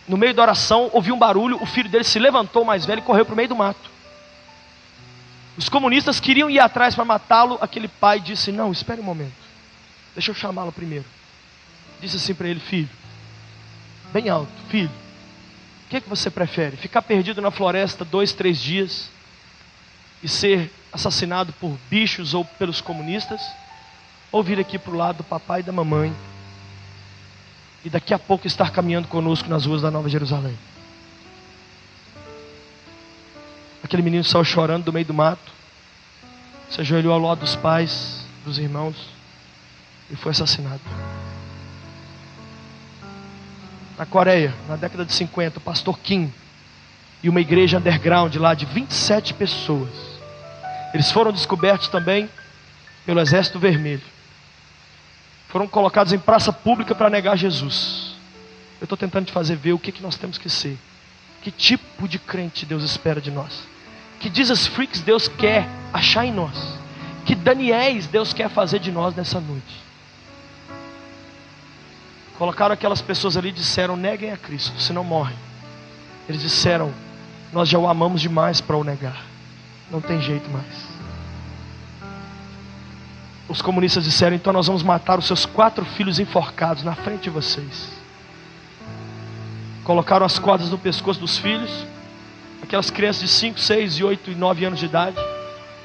no meio da oração, ouviu um barulho, o filho dele se levantou, o mais velho, e correu para o meio do mato. Os comunistas queriam ir atrás para matá-lo. Aquele pai disse, não, espere um momento, deixa eu chamá-lo primeiro. Disse assim para ele, filho, bem alto, filho, o que você prefere? Ficar perdido na floresta 2, 3 dias e ser assassinado por bichos ou pelos comunistas? Ou vir aqui para o lado do papai e da mamãe e daqui a pouco estar caminhando conosco nas ruas da Nova Jerusalém? Aquele menino saiu chorando do meio do mato, se ajoelhou ao lado dos pais, dos irmãos e foi assassinado. Na Coreia, na década de 50, o pastor Kim e uma igreja underground lá de 27 pessoas, eles foram descobertos também pelo Exército Vermelho. Foram colocados em praça pública para negar Jesus. Eu estou tentando te fazer ver o que nós temos que ser. Que tipo de crente Deus espera de nós. Que Jesus Freaks Deus quer achar em nós. Que Daniéis Deus quer fazer de nós nessa noite. Colocaram aquelas pessoas ali e disseram, neguem a Cristo, senão morrem. Eles disseram, nós já o amamos demais para o negar. Não tem jeito mais. Os comunistas disseram, então nós vamos matar os seus 4 filhos enforcados na frente de vocês. Colocaram as cordas no pescoço dos filhos. Aquelas crianças de 5, 6, 8 e 9 anos de idade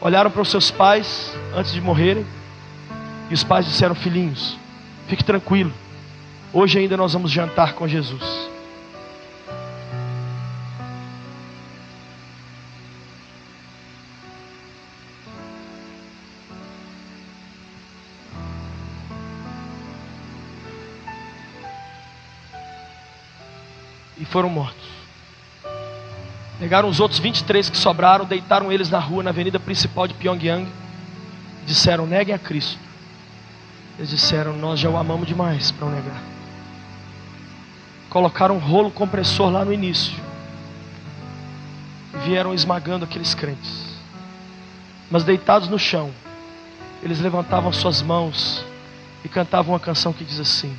olharam para os seus pais antes de morrerem. E os pais disseram, filhinhos, fique tranquilo, hoje ainda nós vamos jantar com Jesus. E foram mortos. Pegaram os outros 23 que sobraram, deitaram eles na rua, na avenida principal de Pyongyang. Disseram, neguem a Cristo. Eles disseram, nós já o amamos demais para o negar. Colocaram um rolo compressor lá no início. E vieram esmagando aqueles crentes. Mas deitados no chão, eles levantavam suas mãos e cantavam uma canção que diz assim: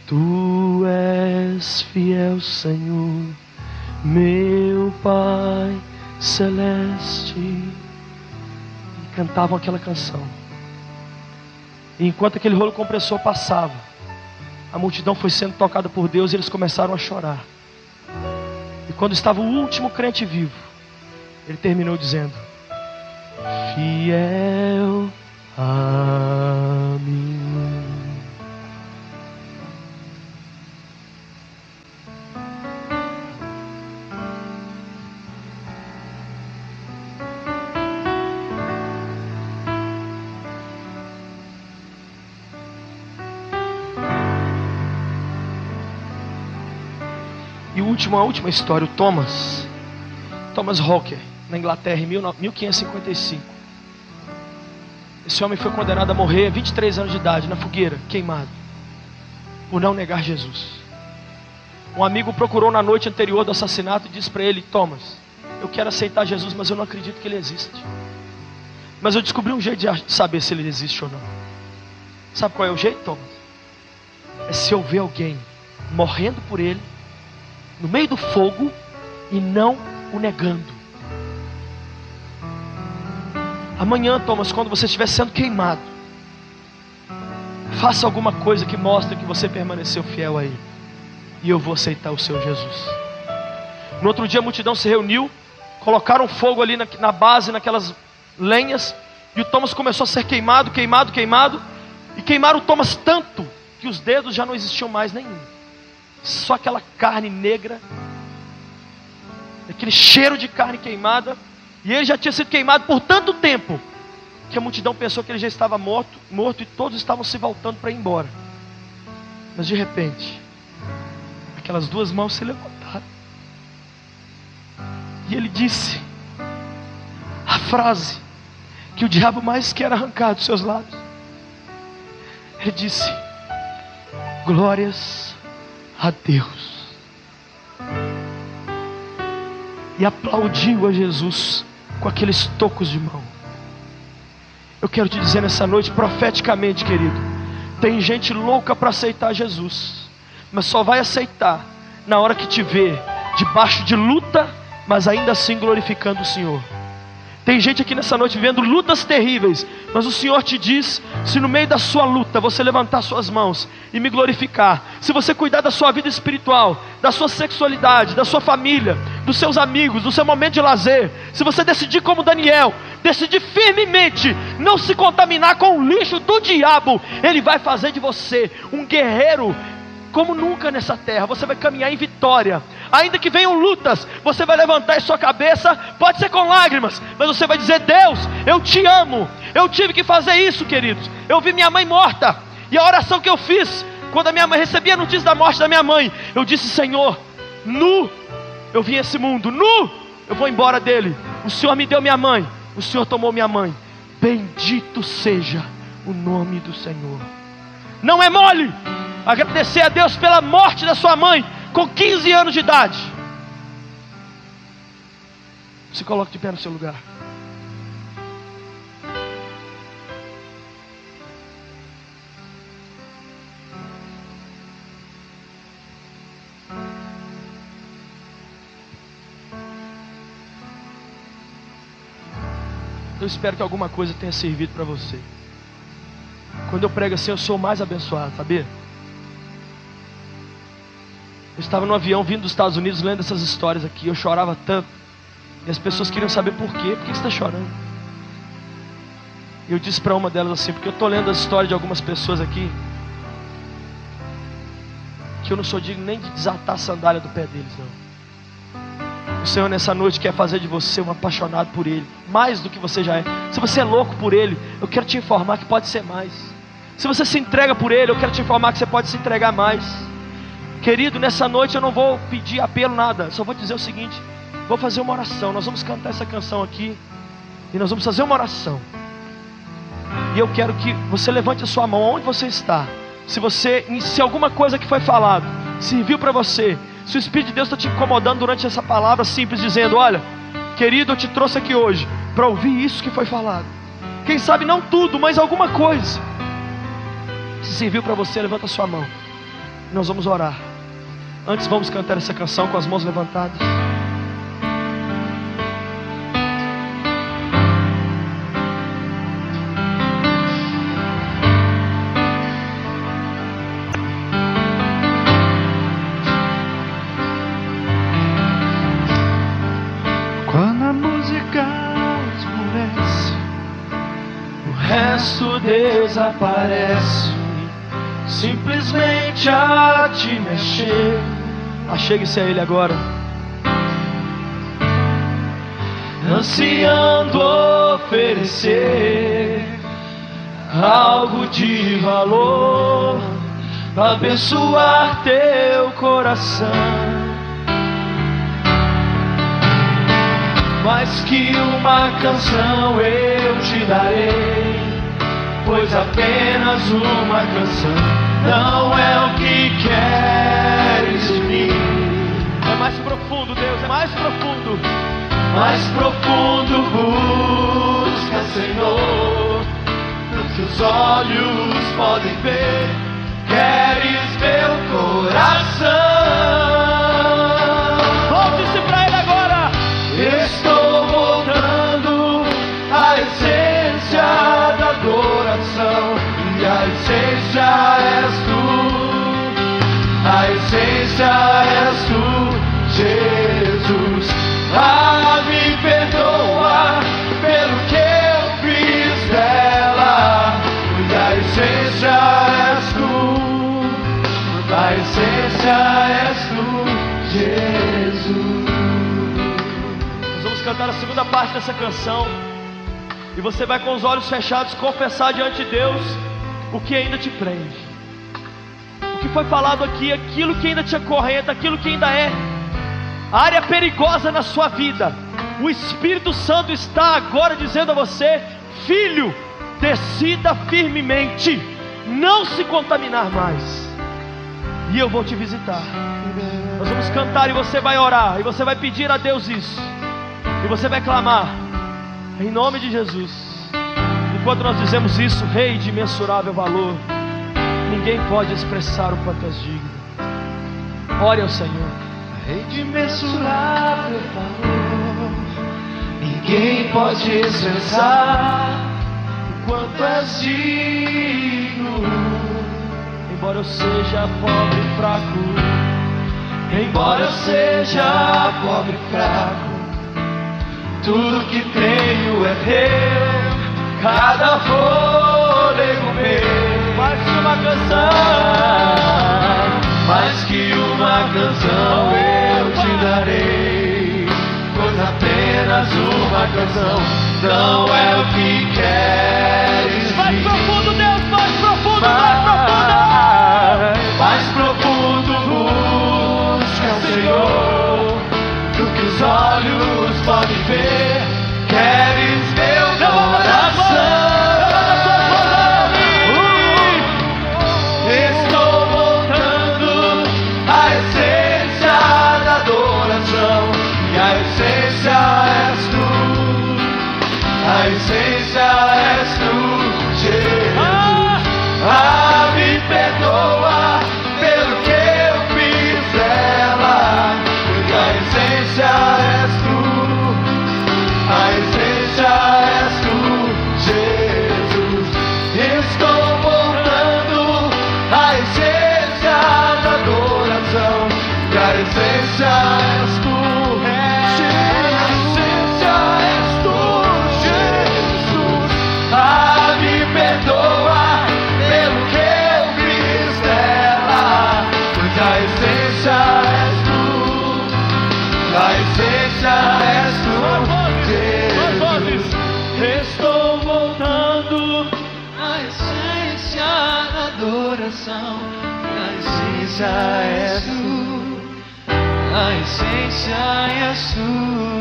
Tu és fiel, Senhor, meu Pai Celeste. E cantavam aquela canção. E enquanto aquele rolo compressor passava, a multidão foi sendo tocada por Deus e eles começaram a chorar. E quando estava o último crente vivo, ele terminou dizendo: fiel a mim. última história, o Thomas Hawker, na Inglaterra, em 1555. Esse homem foi condenado a morrer a 23 anos de idade, na fogueira, queimado, por não negar Jesus. Um amigo procurou na noite anterior do assassinato e disse para ele: Thomas, eu quero aceitar Jesus, mas eu não acredito que ele existe. Mas eu descobri um jeito de saber se ele existe ou não. Sabe qual é o jeito, Thomas? É se eu ver alguém morrendo por ele, no meio do fogo, e não o negando. Amanhã, Thomas, quando você estiver sendo queimado, faça alguma coisa que mostre que você permaneceu fiel a ele, e eu vou aceitar o seu Jesus. No outro dia a multidão se reuniu, colocaram fogo ali na base, naquelas lenhas, e o Thomas começou a ser queimado, e queimaram o Thomas tanto que os dedos já não existiam mais nenhum, só aquela carne negra, aquele cheiro de carne queimada, e ele já tinha sido queimado por tanto tempo que a multidão pensou que ele já estava morto, e todos estavam se voltando para ir embora. Mas de repente, aquelas duas mãos se levantaram, e ele disse a frase que o diabo mais quer arrancar dos seus lábios. Ele disse: glórias a Deus. E aplaudiu a Jesus com aqueles tocos de mão. Eu quero te dizer nessa noite, profeticamente, querido, tem gente louca para aceitar Jesus, mas só vai aceitar na hora que te ver debaixo de luta, mas ainda assim glorificando o Senhor. Tem gente aqui nessa noite vivendo lutas terríveis, mas o Senhor te diz: se no meio da sua luta você levantar suas mãos e me glorificar, se você cuidar da sua vida espiritual, da sua sexualidade, da sua família, dos seus amigos, do seu momento de lazer, se você decidir como Daniel, decidir firmemente não se contaminar com o lixo do diabo, ele vai fazer de você um guerreiro como nunca nessa terra. Você vai caminhar em vitória, ainda que venham lutas, você vai levantar a sua cabeça, pode ser com lágrimas, mas você vai dizer: Deus, eu te amo, eu tive que fazer isso, queridos. Eu vi minha mãe morta, e a oração que eu fiz, quando a minha mãe recebia a notícia da morte da minha mãe, eu disse: Senhor, nu eu vim a esse mundo, nu eu vou embora dele. O Senhor me deu minha mãe, o Senhor tomou minha mãe, bendito seja o nome do Senhor. Não é mole agradecer a Deus pela morte da sua mãe com 15 anos de idade. Se coloque de pé no seu lugar. Eu espero que alguma coisa tenha servido para você. Quando eu prego assim, eu sou mais abençoado, sabia? Eu estava no avião vindo dos Estados Unidos, lendo essas histórias aqui. Eu chorava tanto, e as pessoas queriam saber por quê. Por que você está chorando? E eu disse para uma delas assim: porque eu estou lendo a história de algumas pessoas aqui que eu não sou digno nem de desatar a sandália do pé deles, não. O Senhor nessa noite quer fazer de você um apaixonado por Ele, mais do que você já é. Se você é louco por Ele, eu quero te informar que pode ser mais. Se você se entrega por Ele, eu quero te informar que você pode se entregar mais. Querido, nessa noite eu não vou pedir apelo, nada. Só vou dizer o seguinte: vou fazer uma oração. Nós vamos cantar essa canção aqui, e nós vamos fazer uma oração. E eu quero que você levante a sua mão onde você está. Se alguma coisa que foi falado serviu para você, se o Espírito de Deus está te incomodando durante essa palavra simples, dizendo: olha, querido, eu te trouxe aqui hoje para ouvir isso que foi falado. Quem sabe não tudo, mas alguma coisa. Se serviu para você, levanta a sua mão. Nós vamos orar. Antes vamos cantar essa canção com as mãos levantadas. Quando a música esmorece, o resto desaparece. Simplesmente a te mexer. Achegue-se a Ele agora. Ansiando oferecer algo de valor, abençoar teu coração. Mais que uma canção eu te darei, pois apenas uma canção não é o que queres de mim. É mais profundo, Deus, é mais profundo. Mais profundo busca, Senhor, do que os olhos podem ver. Queres meu coração. Volte-se pra Ele agora. Estou voltando à essência da adoração, e a essência és tu, a essência és tu, Jesus. Me perdoa pelo que eu fiz dela, pois a essência és tu, a essência és tu, Jesus. Nós vamos cantar a segunda parte dessa canção, e você vai com os olhos fechados confessar diante de Deus o que ainda te prende, o que foi falado aqui, aquilo que ainda te acorrenta, aquilo que ainda é a área perigosa na sua vida. O Espírito Santo está agora dizendo a você: filho, decida firmemente não se contaminar mais, e eu vou te visitar. Nós vamos cantar e você vai orar, e você vai pedir a Deus isso, e você vai clamar em nome de Jesus. Enquanto nós dizemos isso, Rei de imensurável valor, ninguém pode expressar o quanto és digno. Ore ao Senhor. Rei de imensurável valor, ninguém pode expressar o quanto és digno. Embora eu seja pobre e fraco, embora eu seja pobre e fraco, tudo que tenho é teu, cada fôlego meu. mais que uma canção, mais que uma canção eu te darei, pois apenas uma canção não é o que queres. mais profundo, Deus, mais profundo, mais profundo busca, Senhor, do que os olhos podem ver. Queres meu coração. A essência és tu, Jesus. Me perdoa pelo que eu fiz dela, porque a essência és tu, a essência és tu, Jesus. Estou voltando à essência da adoração, que a essência és tu. Estou voltando à essência da adoração. A essência és tu, a essência és tu,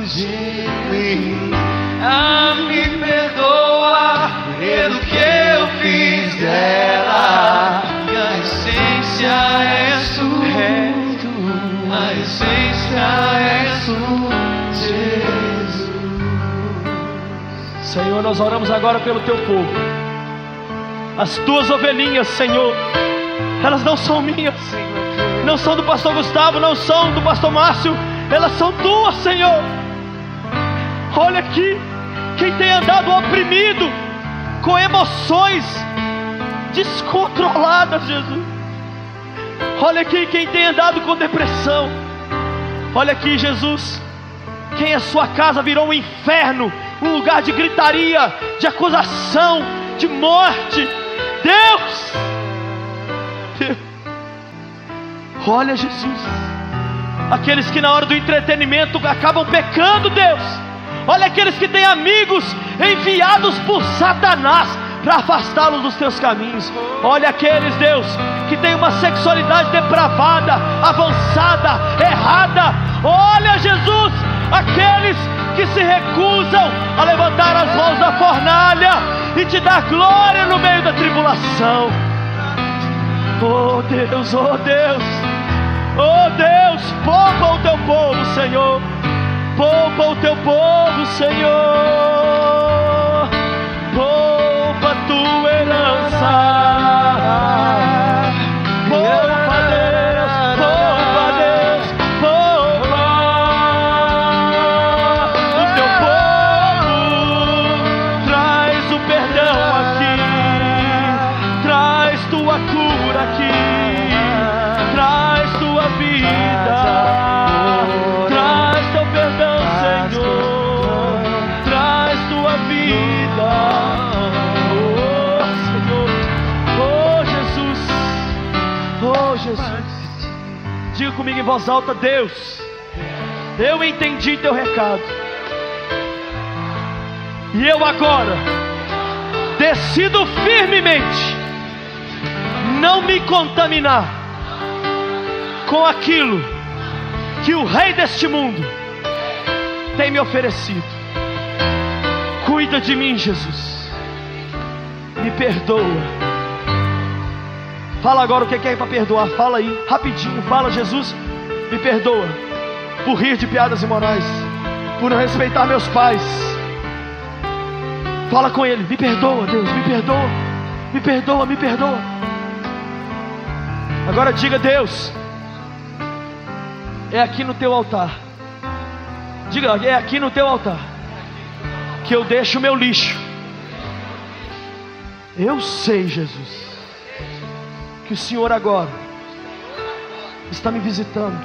Jesus. Me perdoa pelo que eu fiz dela. A essência és tu, a essência és tu, Jesus. Senhor, nós oramos agora pelo teu povo. As tuas ovelhinhas, Senhor, elas não são minhas, não são do pastor Gustavo, não são do pastor Márcio, elas são tuas, Senhor. Olha aqui, quem tem andado oprimido, com emoções descontroladas, Jesus. Olha aqui, quem tem andado com depressão. Olha aqui, Jesus, quem a sua casa virou um inferno, um lugar de gritaria, de acusação, de morte. Deus, olha, Jesus, aqueles que na hora do entretenimento acabam pecando, Deus. Olha aqueles que têm amigos enviados por Satanás para afastá-los dos teus caminhos. Olha aqueles, Deus, que têm uma sexualidade depravada, avançada, errada. Olha, Jesus, aqueles que se recusam a levantar as mãos da fornalha e te dar glória no meio da tribulação. Oh Deus, oh Deus, oh Deus, poupa o teu povo, Senhor. Poupa o teu povo, Senhor. Poupa tua herança. Poupa Deus, poupa Deus, poupa o teu povo. Traz o perdão aqui, traz tua cura aqui, traz tua vida, traz teu perdão, Senhor, traz tua vida, oh Senhor, oh Jesus, oh Jesus. Diga comigo em voz alta: Deus, eu entendi teu recado, e eu agora decido firmemente não me contaminar com aquilo que o rei deste mundo tem me oferecido. Cuida de mim, Jesus, me perdoa. Fala agora o que é para perdoar. Fala aí, rapidinho. Fala: Jesus, me perdoa por rir de piadas imorais, por não respeitar meus pais. Fala com ele: me perdoa, Deus, me perdoa, me perdoa, me perdoa. Agora diga: Deus, é aqui no teu altar. Diga: é aqui no teu altar que eu deixo o meu lixo. Eu sei, Jesus, que o Senhor agora está me visitando.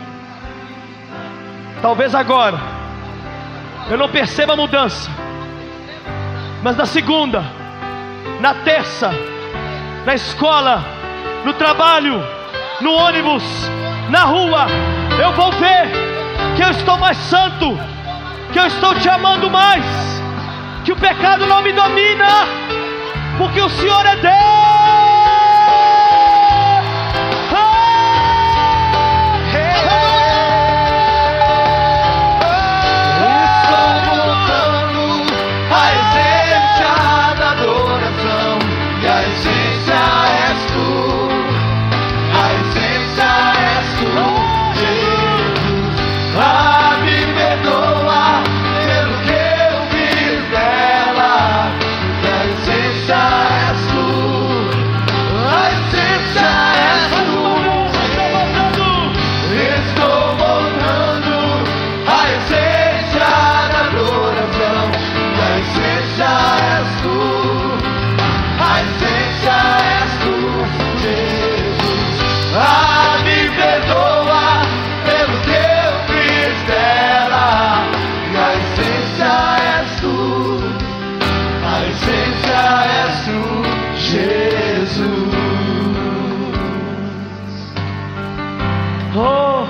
Talvez agora eu não perceba a mudança, mas na segunda, na terça, na escola, no trabalho, no ônibus, na rua, eu vou ver que eu estou mais santo, que eu estou te amando mais, que o pecado não me domina, porque o Senhor é Deus.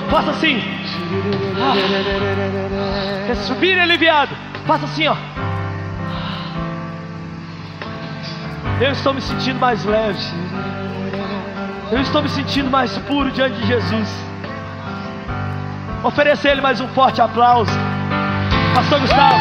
Faça assim. Respire aliviado. Faça assim, ó. Eu estou me sentindo mais leve. Eu estou me sentindo mais puro diante de Jesus. Ofereça a Ele mais um forte aplauso. Pastor Gustavo.